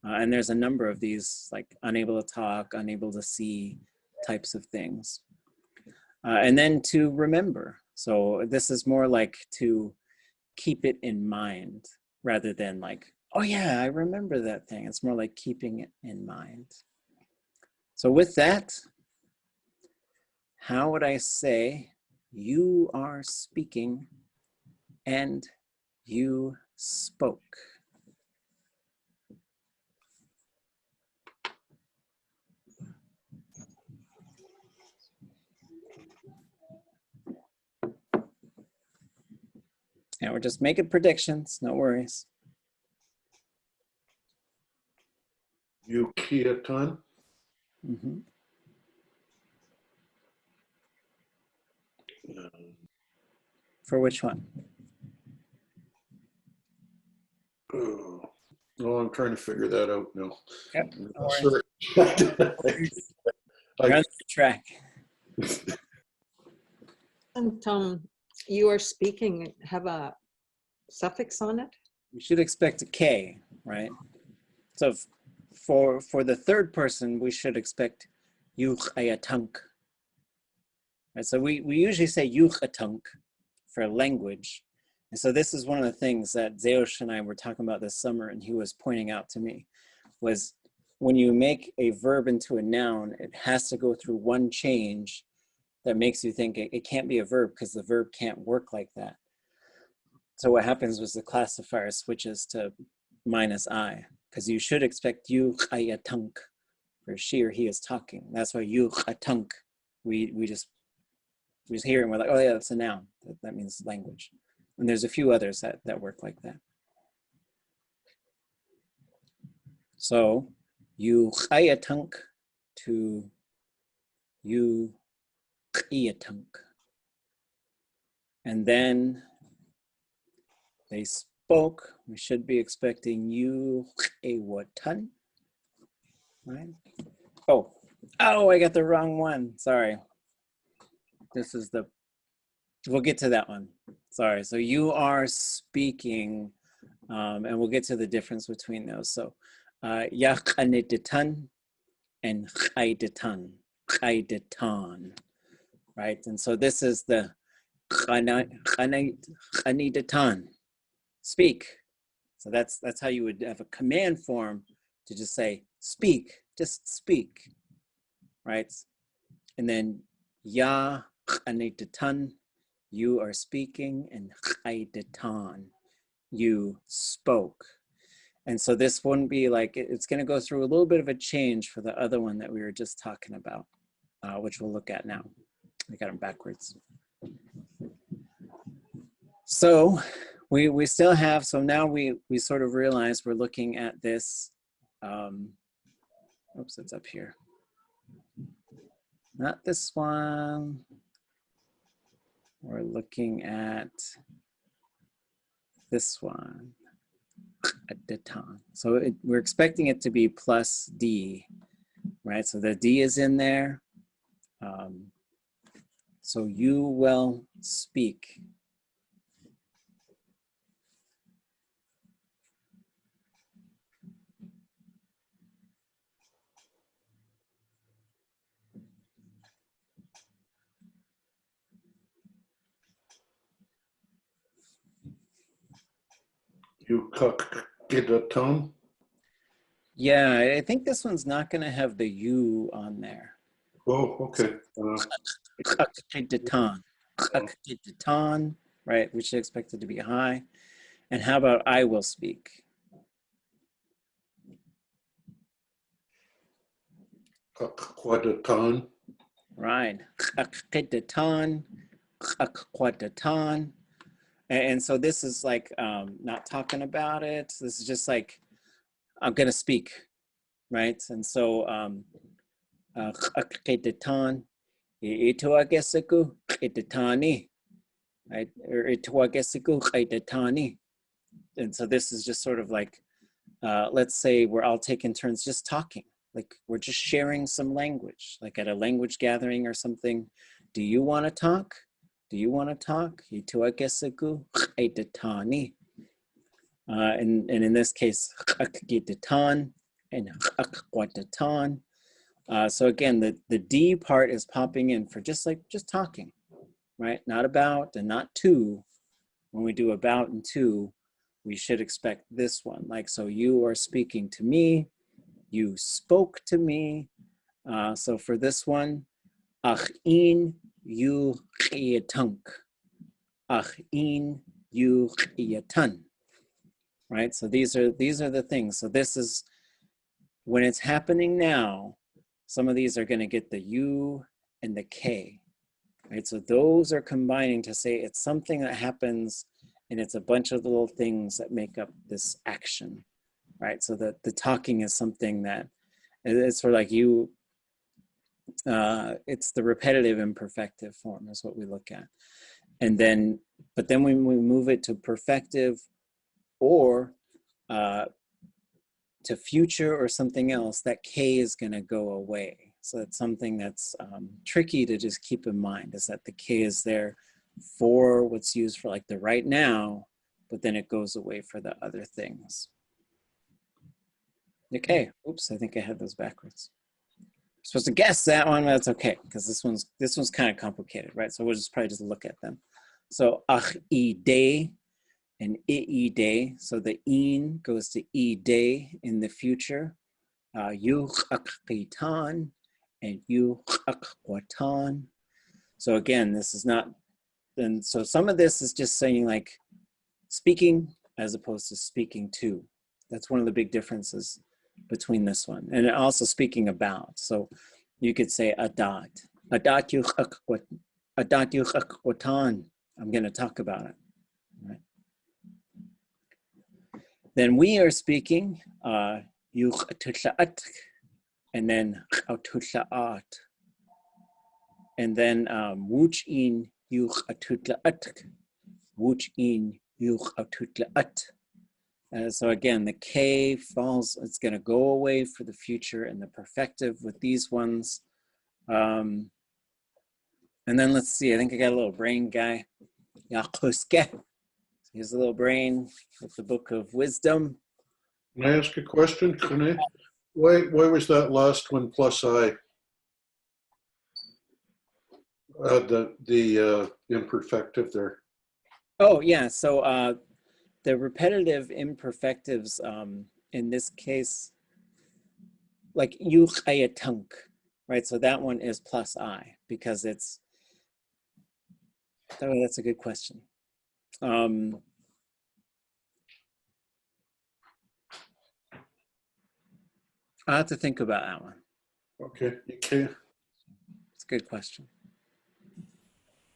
And there's a number of these, like unable to talk, unable to see types of things. And then to remember. So this is more like to keep it in mind rather than like, oh yeah, I remember that thing. It's more like keeping it in mind. So with that, how would I say you are speaking and you spoke? And we're just making predictions, no worries. Yukiatan. Mm-hmm. For which one? Oh, I'm trying to figure that out now. Yep. Sorry. You're on the track. And you are speaking have a suffix on it? We should expect a K, right? So for the third person, we should expect Yéi At Wooneiyí. Right, so we usually say Yéi At Wooneiyí for language. And so this is one of the things that Zeosh and I were talking about this summer, and he was pointing out to me, was when you make a verb into a noun, it has to go through one change that makes you think it can't be a verb because the verb can't work like that. So what happens was the classifier switches to -I, because you should expect Yéi At Wooneiyí for she or he is talking. That's why Yéi At Wooneiyí, we just hear and we're like, oh yeah, that's a noun. That means language. And there's a few others that work like that. So Yéi At Wooneiyí to Yéi At Wooneiyí. And then they spoke. We should be expecting Yéi Wooneiyí, right? Oh, I got the wrong one. Sorry. This is we'll get to that one. Sorry. So you are speaking, and we'll get to the difference between those. So Yaqaniditan and Qaiditan, right? And so this is the Qaniditan, speak. So that's how you would have a command form to just say, speak, just speak, right? And then Ya Qaniditan, you are speaking, and Qaiditan, you spoke. And so this wouldn't be like, it's going to go through a little bit of a change for the other one that we were just talking about, which we'll look at now. I got them backwards. So we still have, so now we sort of realize we're looking at this, oops, it's up here. Not this one. We're looking at this one. So we're expecting it to be plus D, right? So the D is in there. So you will speak. You Qaiditan? Yeah, I think this one's not going to have the U on there. Oh, okay. Qaiditan, right? We should expect it to be high. And how about I will speak? Qaiditan. Right. Qaiditan. And so this is like not talking about it. This is just like, I'm going to speak, right? And so, Qaiditan, ʻatuwa.áx Qaiditāni, right? Or ʻatuwa.áx Qaiditāni. And so this is just sort of like, let's say we're all taking turns just talking. Like we're just sharing some language, like at a language gathering or something. Do you want to talk? Do you want to talk? ʻatuwa.áx Qaiditāni. And in this case, Qaiditan and Qaiditan. So again, the D part is popping in for just talking, right? Not about and not to. When we do about and to, we should expect this one. Like, so you are speaking to me, you spoke to me. So for this one, A'in yu qiyatunk. A'in yu qiyatan. Right? So these are the things. So this is, when it's happening now, some of these are going to get the U and the K, right? So those are combining to say it's something that happens, and it's a bunch of little things that make up this action, right? So that the talking is something that, it's sort of like you, it's the repetitive imperfective form is what we look at. And then, but then when we move it to perfective or to future or something else, that K is going to go away. So that's something that's tricky to just keep in mind, is that the K is there for what's used for like the right now, but then it goes away for the other things. Okay, oops, I think I had those backwards. I'm supposed to guess that one, but that's okay, because this one's kind of complicated, right? So we'll just probably just look at them. So ach I day and I day. So the in goes to I day in the future. You qitan and you qatan. So again, this is not, and so some of this is just saying like speaking as opposed to speaking to. That's one of the big differences between this one. And also speaking about. So you could say adat. Adat yu qatan. I'm going to talk about it. Right? Then we are speaking yu ʼatuwa.áx and then ʼatuwa.áx. And then wuch in yu ʼatuwa.áx, wuch in yu ʼatuwa.áx. So again, the K falls, it's going to go away for the future and the perfective with these ones. And then let's see, I think I got a little brain guy. Here's a little brain with the Book of Wisdom. Can I ask a question, Kune? Why was that last one plus I? The imperfective there. Oh yeah, so the repetitive imperfectives in this case, like ʼayatunk, right? So that one is plus I because it's, oh, that's a good question. I'll have to think about that one. Okay, you can. It's a good question.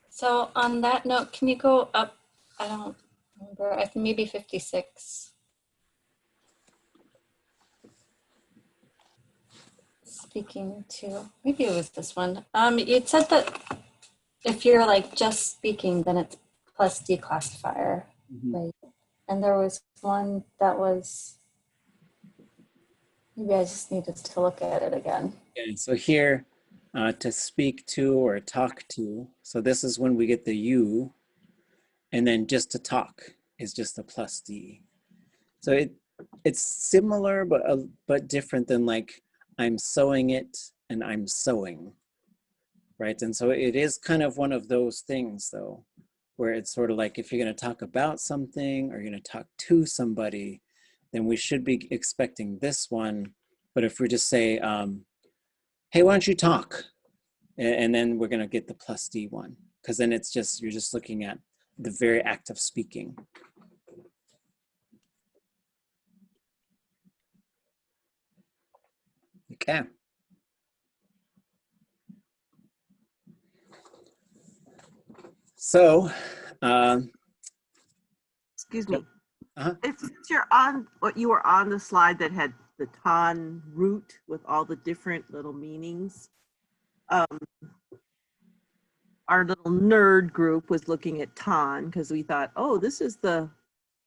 So on that note, can you go up? I don't remember. I think maybe 56. Speaking to, maybe it was this one. It said that if you're like just speaking, then it's plus declassifier, right? And there was one that was, maybe I just needed to look at it again. Okay, so here, to speak to or talk to. So this is when we get the U, and then just to talk is just a plus D. So it's similar, but different than like I'm sewing it and I'm sewing, right? And so it is kind of one of those things though, where it's sort of like if you're going to talk about something or you're going to talk to somebody, then we should be expecting this one. But if we just say, hey, why don't you talk? And then we're going to get the plus D one, because then it's just, you're just looking at the very act of speaking. Okay. So, excuse me. If you're on what you were on the slide that had the tan root with all the different little meanings. Our little nerd group was looking at tan because we thought, oh, this is the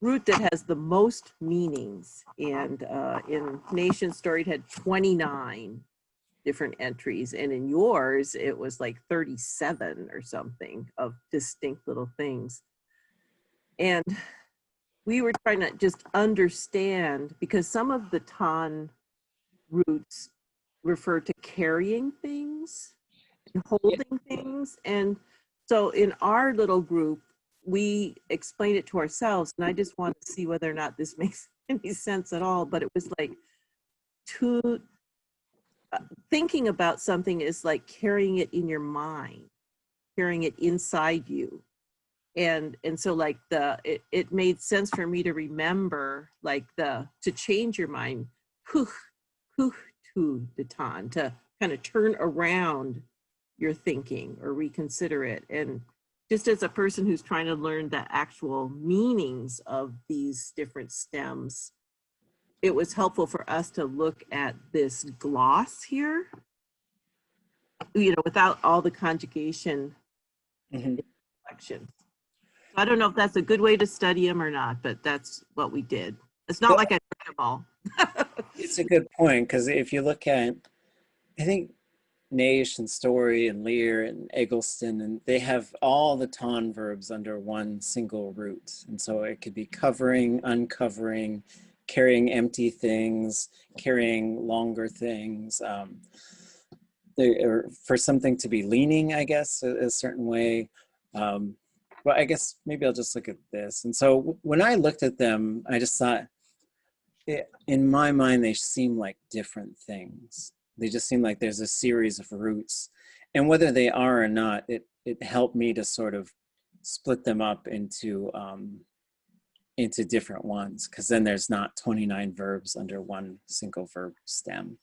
root that has the most meanings. And in Nation Story, it had 29 different entries. And in yours, it was like 37 or something of distinct little things. And we were trying to just understand, because some of the tan roots refer to carrying things and holding things. And so in our little group, we explained it to ourselves, and I just want to see whether or not this makes any sense at all. But it was like thinking about something is like carrying it in your mind, carrying it inside you. And so like it made sense for me to remember like to change your mind, to kind of turn around your thinking or reconsider it. And just as a person who's trying to learn the actual meanings of these different stems, it was helpful for us to look at this gloss here, you know, without all the conjugation inflections. I don't know if that's a good way to study them or not, but that's what we did. It's not like I took them all. It's a good point, because if you look at, I think Naish and Story and Lear and Eggleston, and they have all the ton verbs under one single root. And so it could be covering, uncovering, carrying empty things, carrying longer things. Or for something to be leaning, I guess, a certain way. Well, I guess maybe I'll just look at this. And so when I looked at them, I just thought, in my mind, they seem like different things. They just seem like there's a series of roots. And whether they are or not, it helped me to sort of split them up into different ones, because then there's not 29 verbs under one single verb stem.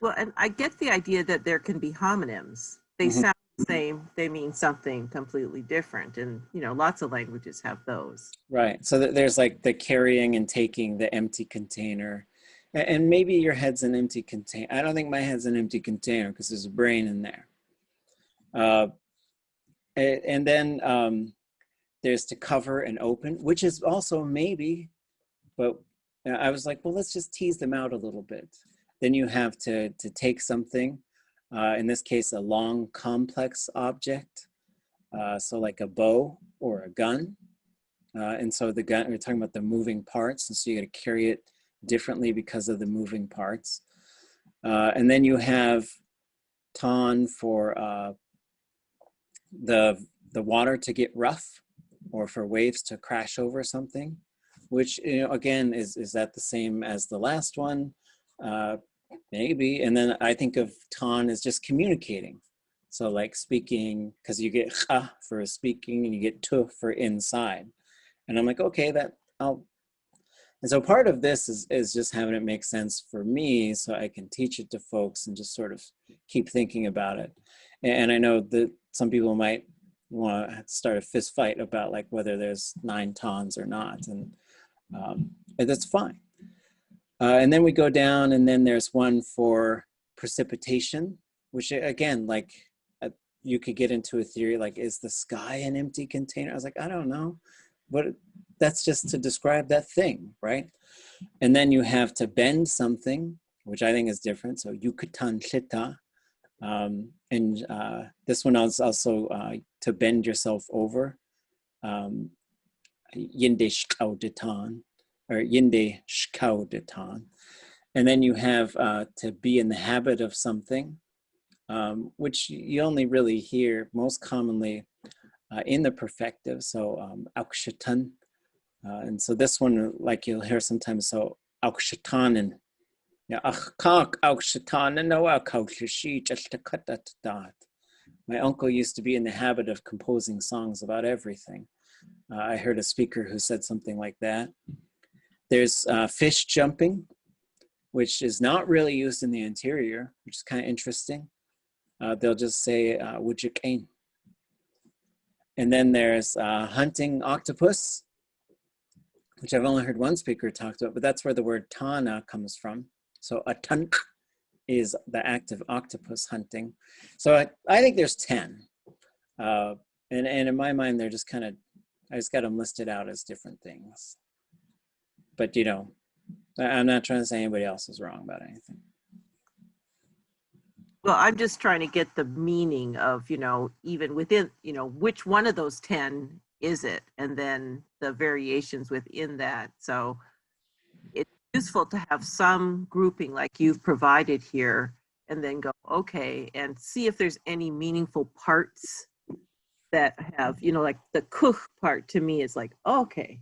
Well, and I get the idea that there can be homonyms. They sound the same, they mean something completely different. And, you know, lots of languages have those. Right. So there's like the carrying and taking, the empty container. And maybe your head's an empty container. I don't think my head's an empty container because there's a brain in there. And then there's to cover and open, which is also maybe, but I was like, well, let's just tease them out a little bit. Then you have to take something, in this case, a long complex object. So like a bow or a gun. And so the gun, we're talking about the moving parts. And so you got to carry it differently because of the moving parts. And then you have ton for the water to get rough, or for waves to crash over something, which, you know, again, is that the same as the last one? Maybe. And then I think of ton as just communicating. So like speaking, because you get ha for speaking and you get tu for inside. And I'm like, okay, and so part of this is just having it make sense for me so I can teach it to folks and just sort of keep thinking about it. And I know that some people might want to start a fist fight about like whether there's 9 tons or not. And that's fine. And then we go down, and then there's one for precipitation, which again, like you could get into a theory like, is the sky an empty container? I was like, I don't know, but that's just to describe that thing, right? And then you have to bend something, which I think is different. So yukutan shita. And this one is also to bend yourself over. Yinde shkauditan, or yinde shkauditan. And then you have to be in the habit of something, which you only really hear most commonly in the perfective. So aukshatan. And so this one, like you'll hear sometimes, so aukshatanen. My uncle used to be in the habit of composing songs about everything. I heard a speaker who said something like that. There's fish jumping, which is not really used in the interior, which is kind of interesting. They'll just say, would you cane? And then there's hunting octopus, which I've only heard one speaker talk about, but that's where the word tana comes from. So ʼatángi is the act of octopus hunting. So I think there's 10. And in my mind, they're just kind of, I just got them listed out as different things. But, you know, I'm not trying to say anybody else is wrong about anything. Well, I'm just trying to get the meaning of, you know, even within, you know, which one of those 10 is it? And then the variations within that. So it's useful to have some grouping like you've provided here, and then go, okay, and see if there's any meaningful parts that have, you know, like the kuch part to me is like, okay,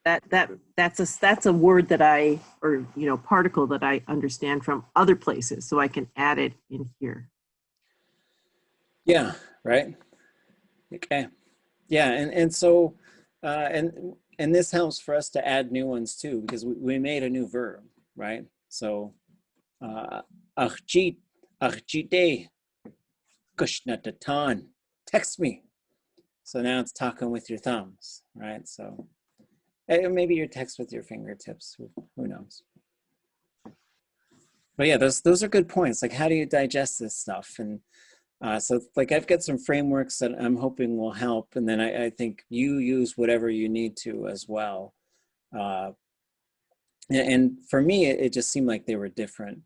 that's a word that I, or, you know, particle that I understand from other places, so I can add it in here. Yeah, right. Okay. Yeah, and so, and this helps for us to add new ones too, because we made a new verb, right? So, achjite, kushnatatan, text me. So now it's talking with your thumbs, right? So maybe your text with your fingertips, who knows? But yeah, those are good points. Like, how do you digest this stuff? And so like I've got some frameworks that I'm hoping will help. And then I think you use whatever you need to as well. And for me, it just seemed like they were different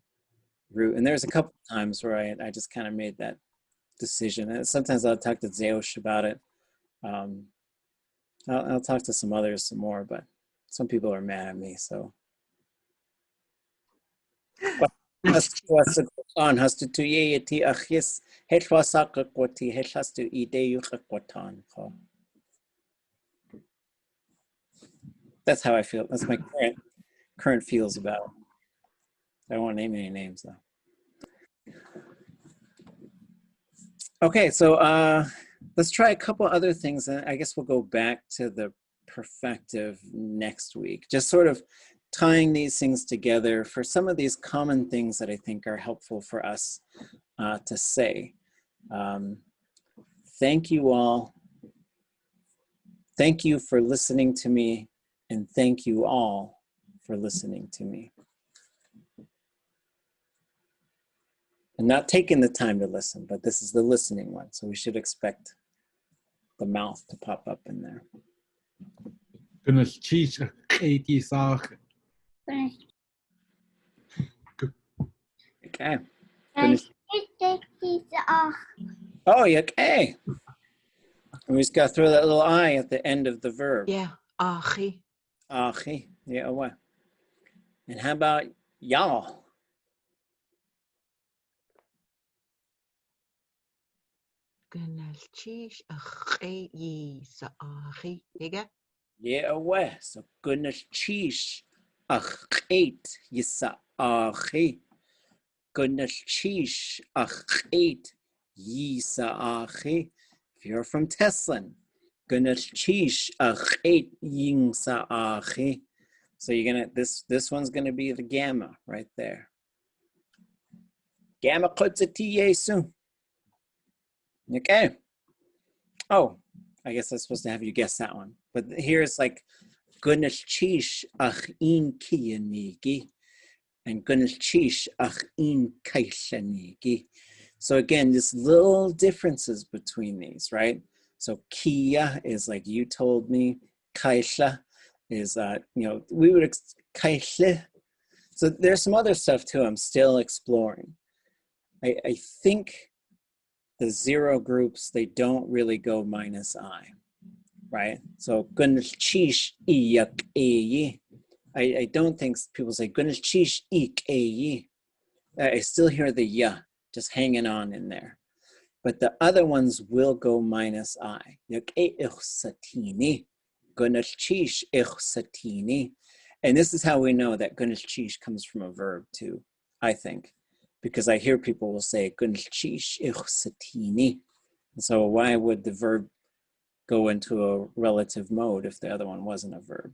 root. And there's a couple of times where I just kind of made that decision. And sometimes I'll talk to Zeosh about it. I'll talk to some others some more, but some people are mad at me, so. That's how I feel. That's my current feels about it. I don't want to name any names though. Okay, so let's try a couple other things, and I guess we'll go back to the perfective next week. Just sort of tying these things together for some of these common things that I think are helpful for us to say. Thank you all. Thank you for listening to me, and thank you all for listening to me. And not taking the time to listen, but this is the listening one, so we should expect the mouth to pop up in there. Okay. Oh, yeah, okay. And we just got to throw that little I at the end of the verb. Yeah, ʼachi. ʼachi, yeah, what? And how about y'all? Gnalchish ʼachi sa'achi. Diga? Yeah, what? So goodness cheesh achait yisa'achi. Goodness cheesh achait yisa'achi. If you're from Teslin, goodness cheesh achait yingsa'achi. So you're gonna this one's gonna be the gamma right there. Gamma kotzati yesu. Okay. Oh, I guess I'm supposed to have you guess that one. But here's like goodness cheesh achin kiyanigi and goodness cheesh achin kaishanigi. So again, just little differences between these, right? So kia is like you told me. Kaisha is we would kaisha. So there's some other stuff too I'm still exploring. I think the zero groups, they don't really go minus I, right? So goodness cheesh iyak eyi. I don't think people say goodness cheesh ik eyi. I still hear the ya just hanging on in there. But the other ones will go minus I. Yak satini. Goodness cheesh satini. And this is how we know that goodness cheesh comes from a verb too, I think. Because I hear people will say goodness cheesh satini. So why would the verb go into a relative mode if the other one wasn't a verb?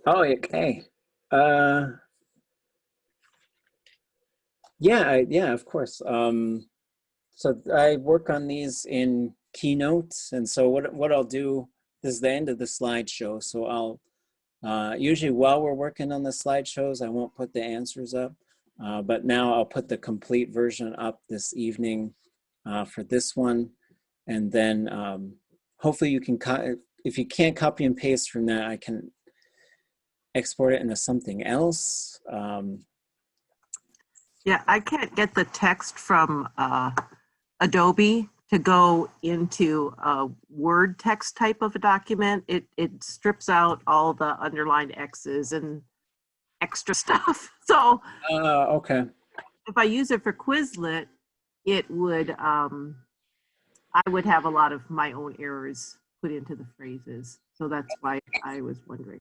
Oh, okay. Yeah, of course. So I work on these in Keynote, and so what I'll do, this is the end of the slideshow, so I'll usually while we're working on the slideshows, I won't put the answers up, but now I'll put the complete version up this evening for this one, and then hopefully you can, if you can't copy and paste from that, I can export it into something else. Yeah, I can't get the text from Adobe to go into a Word text type of a document. It strips out all the underlined X's and extra stuff. So okay. if I use it for Quizlet, it would, I would have a lot of my own errors put into the phrases. So that's why I was wondering.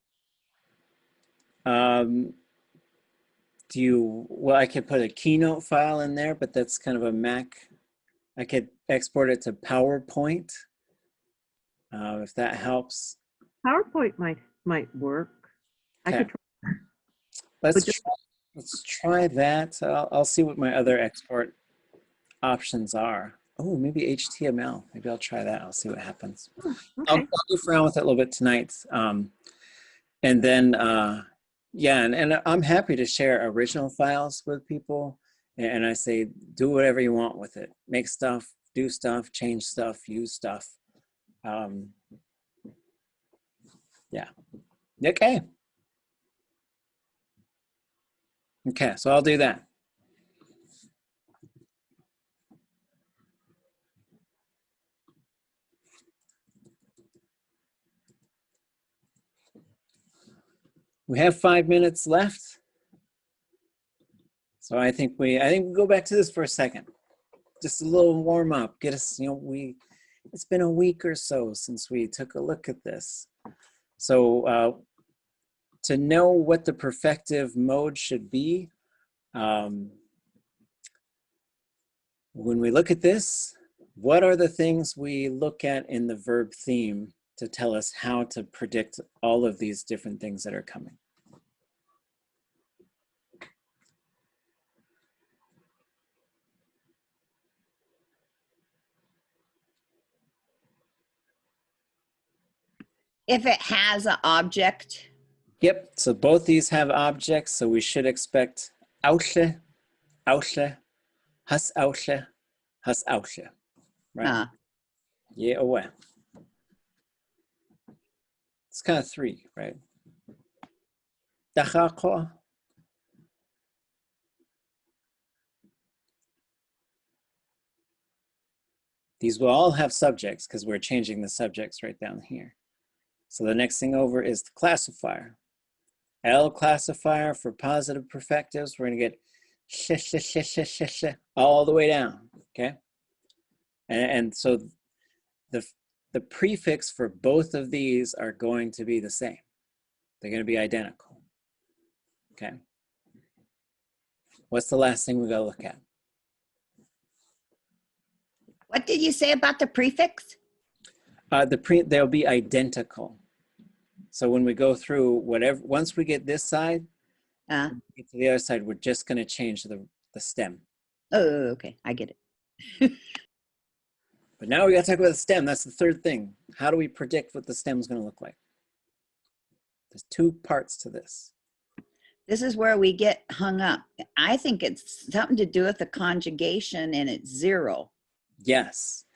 Well, I could put a Keynote file in there, but that's kind of a Mac. I could export it to PowerPoint, if that helps. PowerPoint might work. Okay. I could try. Let's try that. I'll see what my other export options are. Oh, maybe HTML. Maybe I'll try that. I'll see what happens. Okay. I'll goof around with it a little bit tonight. And then, yeah, and I'm happy to share original files with people. And I say, do whatever you want with it. Make stuff, do stuff, change stuff, use stuff. Yeah. Okay. Okay, so I'll do that. We have 5 minutes left. So I think we go back to this for a second. Just a little warm up. Get us, it's been a week or so since we took a look at this. So to know what the perfective mode should be, when we look at this, what are the things we look at in the verb theme to tell us how to predict all of these different things that are coming? If it has an object. Yep, so both these have objects, so we should expect ʻaduwóos'i, ʻatuwa.áx, ʻatuwa.áx, right? Yéi At Wooneiyí. It's kind of 3, right? Tleiḳáa. These will all have subjects because we're changing the subjects right down here. So the next thing over is the classifier. L classifier for positive perfectives. We're going to get all the way down, okay? And so the prefix for both of these are going to be the same. They're going to be identical, okay? What's the last thing we got to look at? What did you say about the prefix? They'll be identical. So when we go through whatever, once we get this side, get to the other side, we're just going to change the stem. Oh, okay, I get it. But now we got to talk about the stem. That's the third thing. How do we predict what the stem is going to look like? There's 2 parts to this. This is where we get hung up. I think it's something to do with the conjugation, and it's 0. Yes.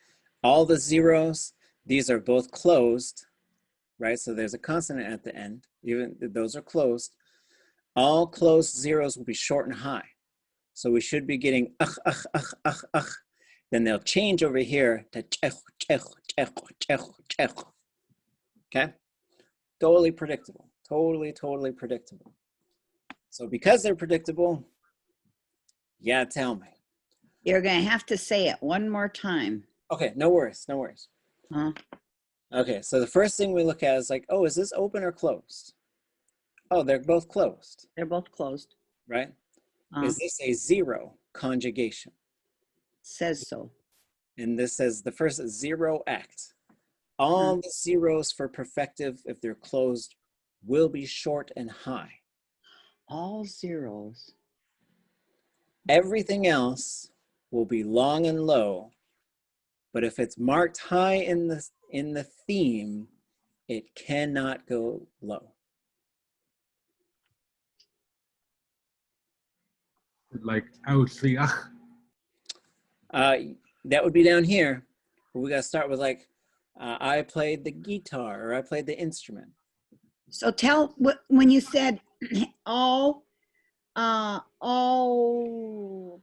All the zeros, these are both closed, right? So there's a consonant at the end. Even those are closed. All closed zeros will be short and high. So we should be getting ach, ach, ach, ach, ach. Then they'll change over here to chech, chech, chech, chech, chech. Okay? Totally predictable. Totally, totally predictable. So because they're predictable, yeah, tell me. You're going to have to say it one more time. Okay, no worries, no worries. Okay, so the first thing we look at is like, oh, is this open or closed? Oh, they're both closed. They're both closed. Right? Is this a 0 conjugation? Says so. And this says the first is ʻatuwa.áx. All the zeros for perfective, if they're closed, will be short and high. All zeros. Everything else will be long and low, but if it's marked high in the theme, it cannot go low. Like ʻaduwóos'i. That would be down here. But we got to start with like, I played the guitar or I played the instrument. So tell, when you said all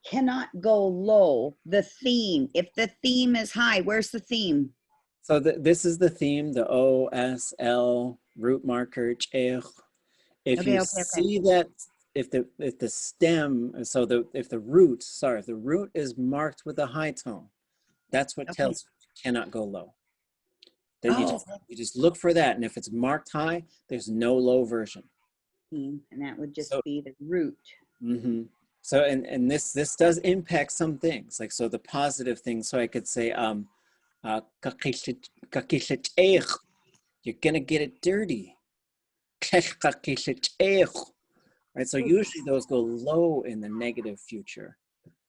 cannot go low, the theme, if the theme is high, where's the theme? So this is the theme, the O, S, L, root marker, ch. If you see that, if the stem, so if the root is marked with a high tone, that's what tells you it cannot go low. Then you just look for that, and if it's marked high, there's no low version. And that would just be the root. So and this does impact some things, like so the positive things. So I could say you're gonna get it dirty. Right, so usually those go low in the negative future.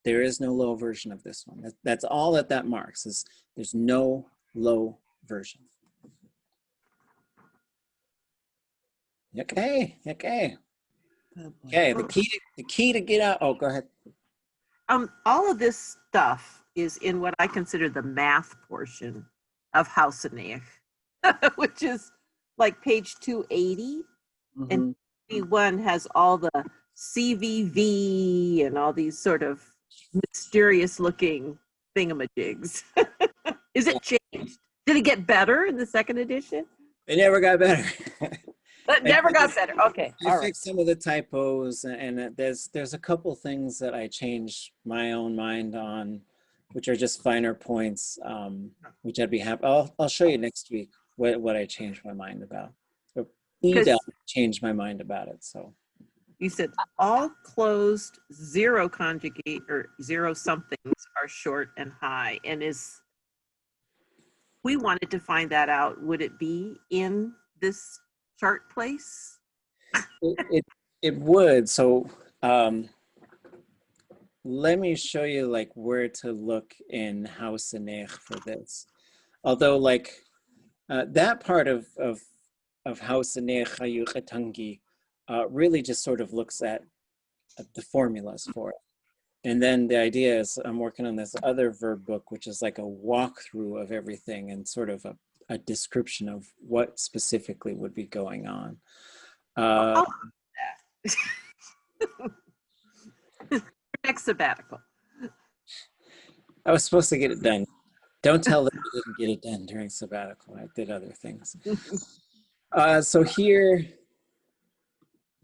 There is no low version of this one. That's all that marks, is there's no low version. Okay. Okay, the key to get out. Oh, go ahead. All of this stuff is in what I consider the math portion of Haa Yoo X, which is like page 280. And 1 has all the CVV and all these sort of mysterious looking thingamajigs. Is it changed? Did it get better in the second edition? It never got better. It never got better. Okay. I fixed some of the typos, and there's a couple things that I changed my own mind on, which are just finer points, which I'd be happy. I'll show you next week what I changed my mind about. Edel changed my mind about it. So you said all closed zero conjugate or zero somethings are short and high, and we wanted to find that out. Would it be in this chart place? It would. So let me show you like where to look in Haa Yoo X for this. Although like that part of Haa Yoo X, Haa Yoo ʼatángi, really just sort of looks at the formulas for it. And then the idea is I'm working on this other verb book, which is like a walkthrough of everything and sort of a description of what specifically would be going on. Next sabbatical. I was supposed to get it done. Don't tell them I didn't get it done during sabbatical. I did other things. So here,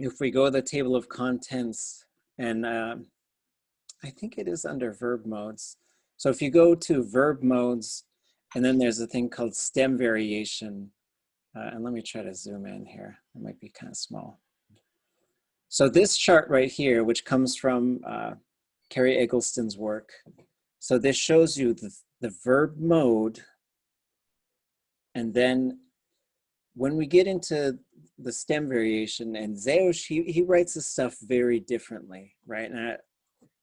if we go to the table of contents, and I think it is under verb modes. So if you go to verb modes, and then there's a thing called stem variation. And let me try to zoom in here. It might be kind of small. So this chart right here, which comes from Carrie Eggleston's work. So this shows you the verb mode. And then when we get into the stem variation, and Zeus, he writes this stuff very differently, right? And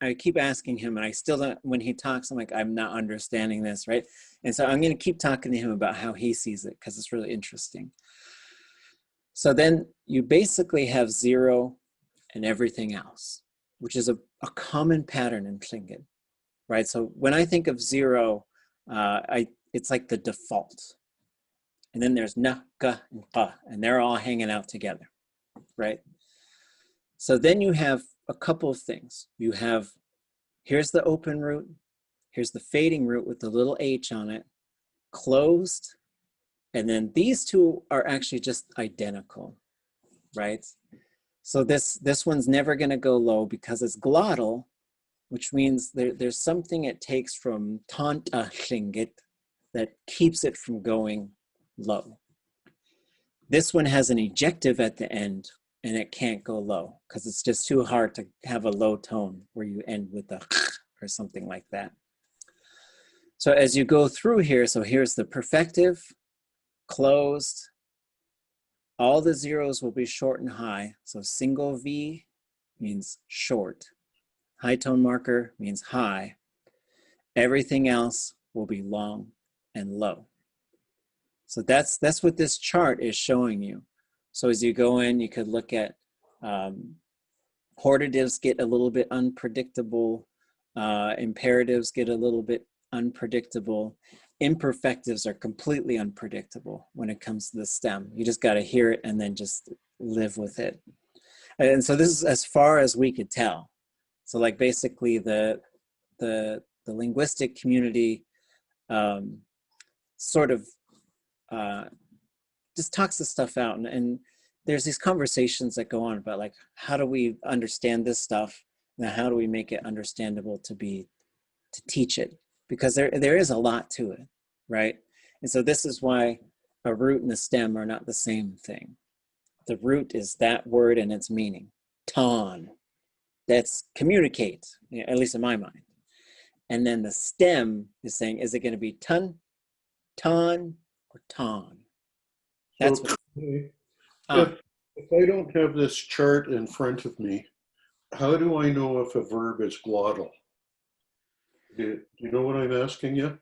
I keep asking him, and I still don't, when he talks, I'm like, I'm not understanding this, right? And so I'm going to keep talking to him about how he sees it, because it's really interesting. So then you basically have zero and everything else, which is a common pattern in Tlingit, right? So when I think of zero, it's like the default. And then there's na, ka, and ka, and they're all hanging out together, right? So then you have a couple of things. You have, here's the open root, here's the fading root with the little h on it, closed, and then these two are actually just identical, right? So this one's never gonna go low because it's glottal, which means there's something it takes from tanta Tlingit that keeps it from going low. This one has an ejective at the end, and it can't go low because it's just too hard to have a low tone where you end with a or something like that. So as you go through here, so here's the perfective, closed, all the zeros will be short and high. So single V means short. High tone marker means high. Everything else will be long and low. So that's what this chart is showing you. So as you go in, you could look at hortatives get a little bit unpredictable, imperatives get a little bit unpredictable, imperfectives are completely unpredictable when it comes to the stem. You just got to hear it and then just live with it. And so this is as far as we could tell. So like basically the linguistic community sort of just talks this stuff out, and there's these conversations that go on about like, how do we understand this stuff? Now, how do we make it understandable to teach it? Because there is a lot to it, right? And so this is why a root and a stem are not the same thing. The root is that word and its meaning. Ton, that's communicate, at least in my mind. And then the stem is saying, is it going to be ton, ton, or ton? That's so what. If I don't have this chart in front of me, how do I know if a verb is glottal? Do you know what I'm asking you?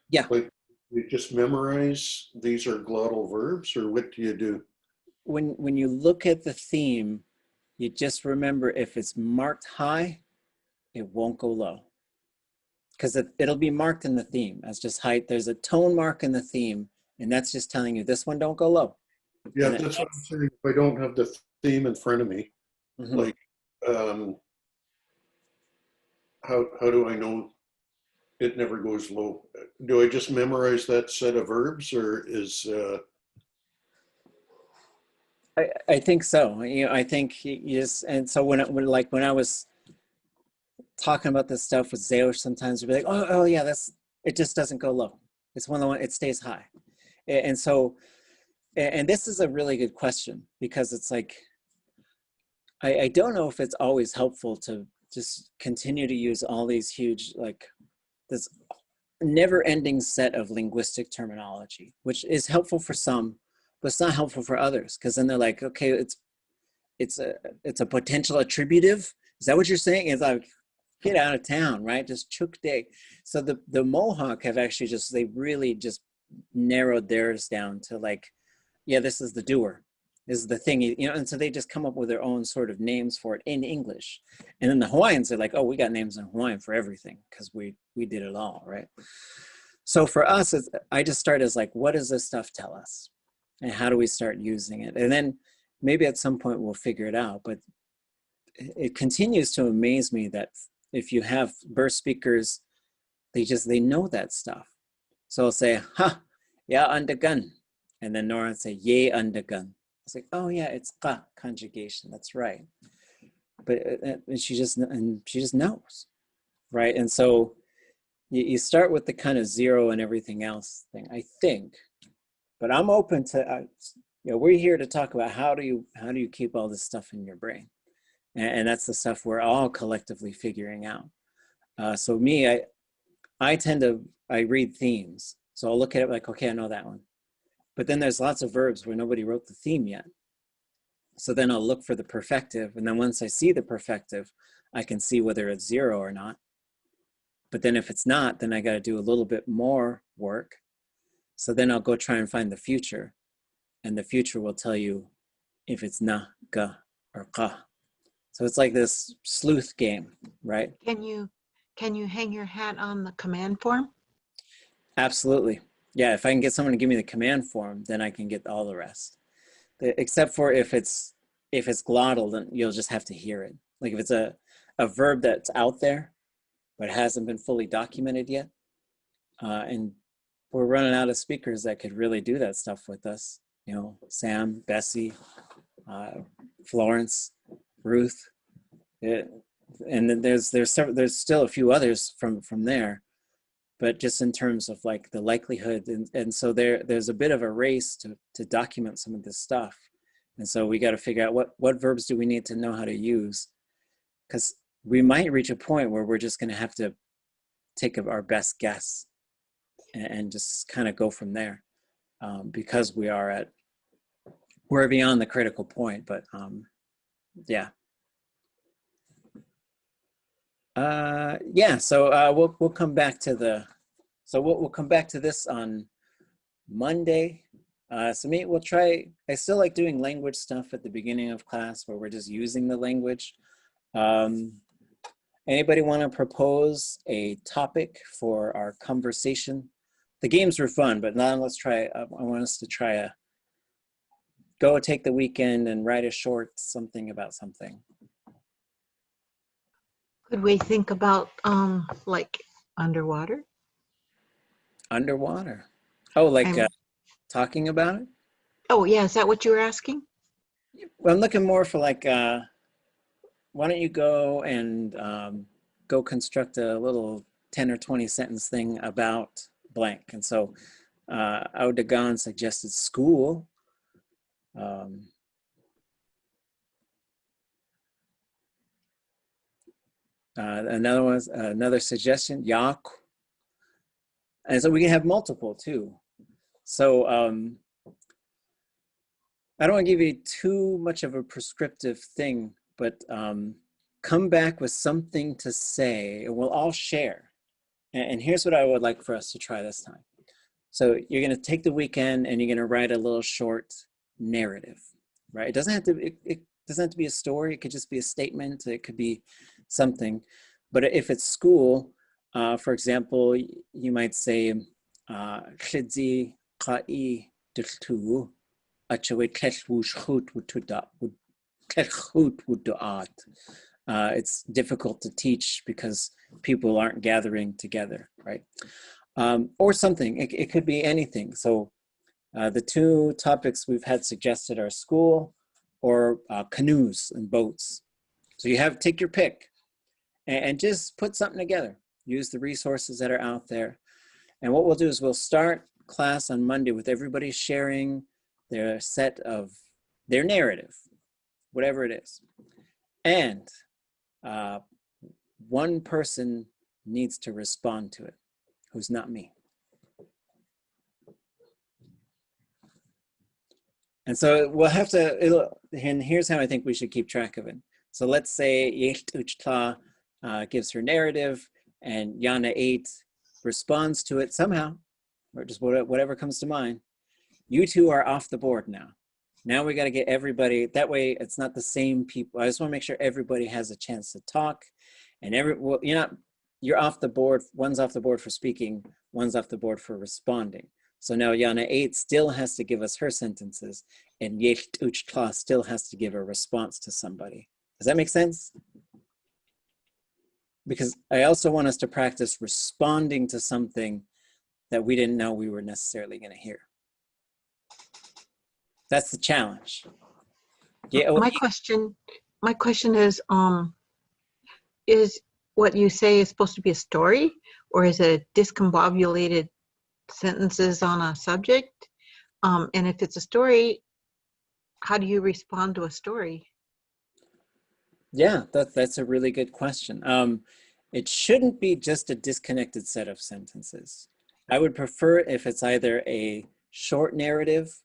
Yeah. Like, you just memorize these are glottal verbs, or what do you do? When you look at the theme, you just remember if it's marked high, it won't go low. Because it'll be marked in the theme as just height. There's a tone mark in the theme, and that's just telling you this one don't go low. Yeah, that's what I'm saying. If I don't have the theme in front of me, like how do I know it never goes low? Do I just memorize that set of verbs, or is I think so. I think you just, and so when I was talking about this stuff with Zeush, sometimes we'd be like, oh yeah, it just doesn't go low. It's one of the one, it stays high. And so, and this is a really good question, because it's like, I don't know if it's always helpful to just continue to use all these huge, like this never-ending set of linguistic terminology, which is helpful for some, but it's not helpful for others, because then they're like, okay, it's a potential attributive. Is that what you're saying? It's like, get out of town, right? Just chuk day. So the Mohawk have actually they really just narrowed theirs down to like, yeah, this is the doer. This is the thing, and so they just come up with their own sort of names for it in English. And then the Hawaiians are like, oh, we got names in Hawaiian for everything, because we did it all, right? So for us, I just start as like, what does this stuff tell us? And how do we start using it? And then maybe at some point we'll figure it out. But it continues to amaze me that if you have burst speakers, they know that stuff. So I'll say, ha, ya undergun. And then Nora would say, yay undergun. It's like, oh yeah, it's ka conjugation. That's right. But and she just knows, right? And so you start with the kind of zero and everything else thing, I think. But I'm open to, we're here to talk about how do you keep all this stuff in your brain, and that's the stuff we're all collectively figuring out. So me, I read themes, so I'll look at it like, okay, I know that one. But then there's lots of verbs where nobody wrote the theme yet. So then I'll look for the perfective. And then once I see the perfective, I can see whether it's zero or not. But then if it's not, then I got to do a little bit more work. So then I'll go try and find the future. And the future will tell you if it's na, ga, or ka. So it's like this sleuth game, right? Can you hang your hat on the command form? Absolutely. Yeah, if I can get someone to give me the command form, then I can get all the rest. Except for if it's glottal, then you'll just have to hear it. Like if it's a verb that's out there, but hasn't been fully documented yet. And we're running out of speakers that could really do that stuff with us. Sam, Bessie, Florence, Ruth. And then there's still a few others from there. But just in terms of like the likelihood, and so there's a bit of a race to document some of this stuff. And so we got to figure out what verbs do we need to know how to use, because we might reach a point where we're just going to have to take our best guess and just kind of go from there, because we're beyond the critical point. But yeah. So we'll come back to we'll come back to this on Monday. So we'll try. I still like doing language stuff at the beginning of class where we're just using the language. Anybody want to propose a topic for our conversation? The games were fun, but now let's try. I want us to try go take the weekend and write a short something about something. Could we think about like underwater? Underwater. Oh, like talking about it? Oh yeah, is that what you were asking? Well, I'm looking more for like, why don't you go and go construct a little 10 or 20 sentence thing about blank. And so Audagon suggested school. Another suggestion, yak. And so we can have multiple too. So I don't want to give you too much of a prescriptive thing, but come back with something to say and we'll all share. And here's what I would like for us to try this time. So you're going to take the weekend and you're going to write a little short narrative, right? It doesn't have to be a story. It could just be a statement. It could be something. But if it's school, for example, you might say, "Chidzi ka'i diltu, achawe tlechwushut wutudat, tlechut wutuat." it's difficult to teach because people aren't gathering together, right? Or something, it could be anything. So the two topics we've had suggested are school or canoes and boats. So you have, take your pick and just put something together. Use the resources that are out there. And what we'll do is we'll start class on Monday with everybody sharing their set of their narrative, whatever it is. And one person needs to respond to it, who's not me. And so we'll have to, and here's how I think we should keep track of it. So let's say Tleiḳáa gives her narrative and Yana 8 responds to it somehow, or just whatever comes to mind. You two are off the board now. Now we got to get everybody, that way it's not the same people. I just want to make sure everybody has a chance to talk. And you're off the board, one's off the board for speaking, one's off the board for responding. So now Yana 8 still has to give us her sentences, and Yéi At Wooneiyí still has to give a response to somebody. Does that make sense? Because I also want us to practice responding to something that we didn't know we were necessarily going to hear. That's the challenge. Yeah. My question is what you say is supposed to be a story, or is it discombobulated sentences on a subject? And if it's a story, how do you respond to a story? Yeah, that's a really good question. It shouldn't be just a disconnected set of sentences. I would prefer if it's either a short narrative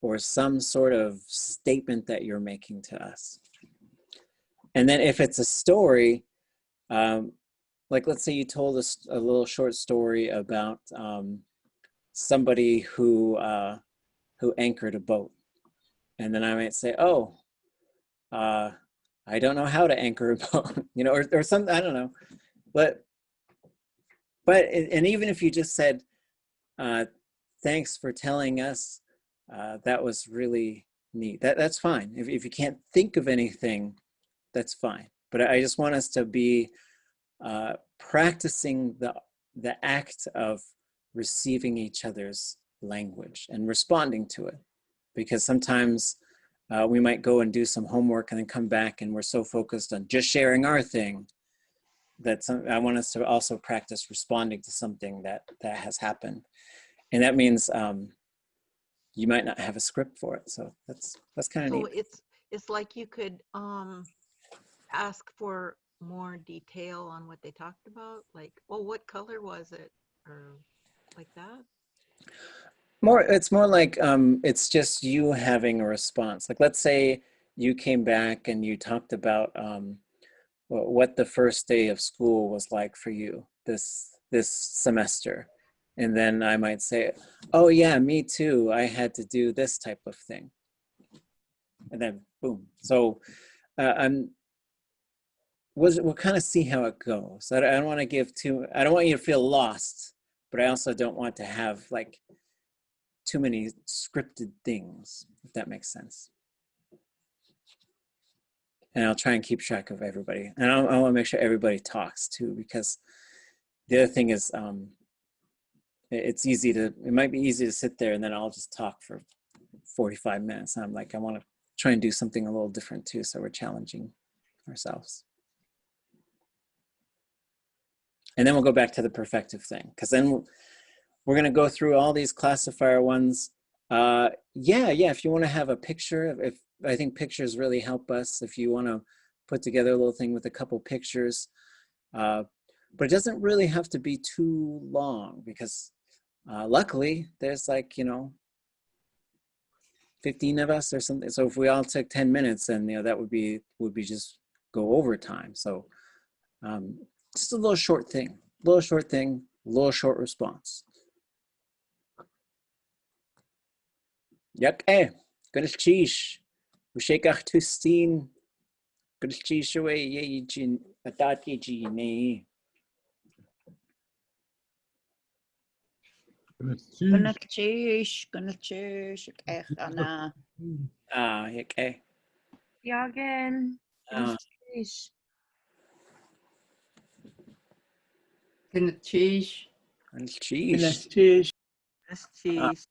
or some sort of statement that you're making to us. And then if it's a story, like let's say you told us a little short story about somebody who anchored a boat. And then I might say, oh, I don't know how to anchor a boat, or something, I don't know. But even if you just said, thanks for telling us, that was really neat. That's fine. If you can't think of anything, that's fine. But I just want us to be practicing the act of receiving each other's language and responding to it. Because sometimes we might go and do some homework and then come back and we're so focused on just sharing our thing that I want us to also practice responding to something that has happened. And that means you might not have a script for it. So that's kind of neat. It's like you could ask for more detail on what they talked about, like, well, what color was it, or like that? It's more like it's just you having a response. Like, let's say you came back and you talked about what the first day of school was like for you this semester. And then I might say, oh yeah, me too. I had to do this type of thing. And then boom. So we'll kind of see how it goes. I don't want to give I don't want you to feel lost, but I also don't want to have like too many scripted things, if that makes sense. And I'll try and keep track of everybody. And I want to make sure everybody talks too, because the other thing is, it might be easy to sit there and then I'll just talk for 45 minutes. And I'm like, I want to try and do something a little different too. So we're challenging ourselves. And then we'll go back to the perfective thing, because then we're going to go through all these classifier ones. Yeah, if you want to have a picture, I think pictures really help us. If you want to put together a little thing with a couple pictures, but it doesn't really have to be too long, because luckily there's like, 15 of us or something. So if we all took 10 minutes, then that would be just go over time. So just a little short thing, a little short response. Yep, good cheese. We shake out to steam. Good cheese away, Yéi At Wooneiyí. Gonna cheese, Okay. Yagen. Can cheese. cheese. This cheese.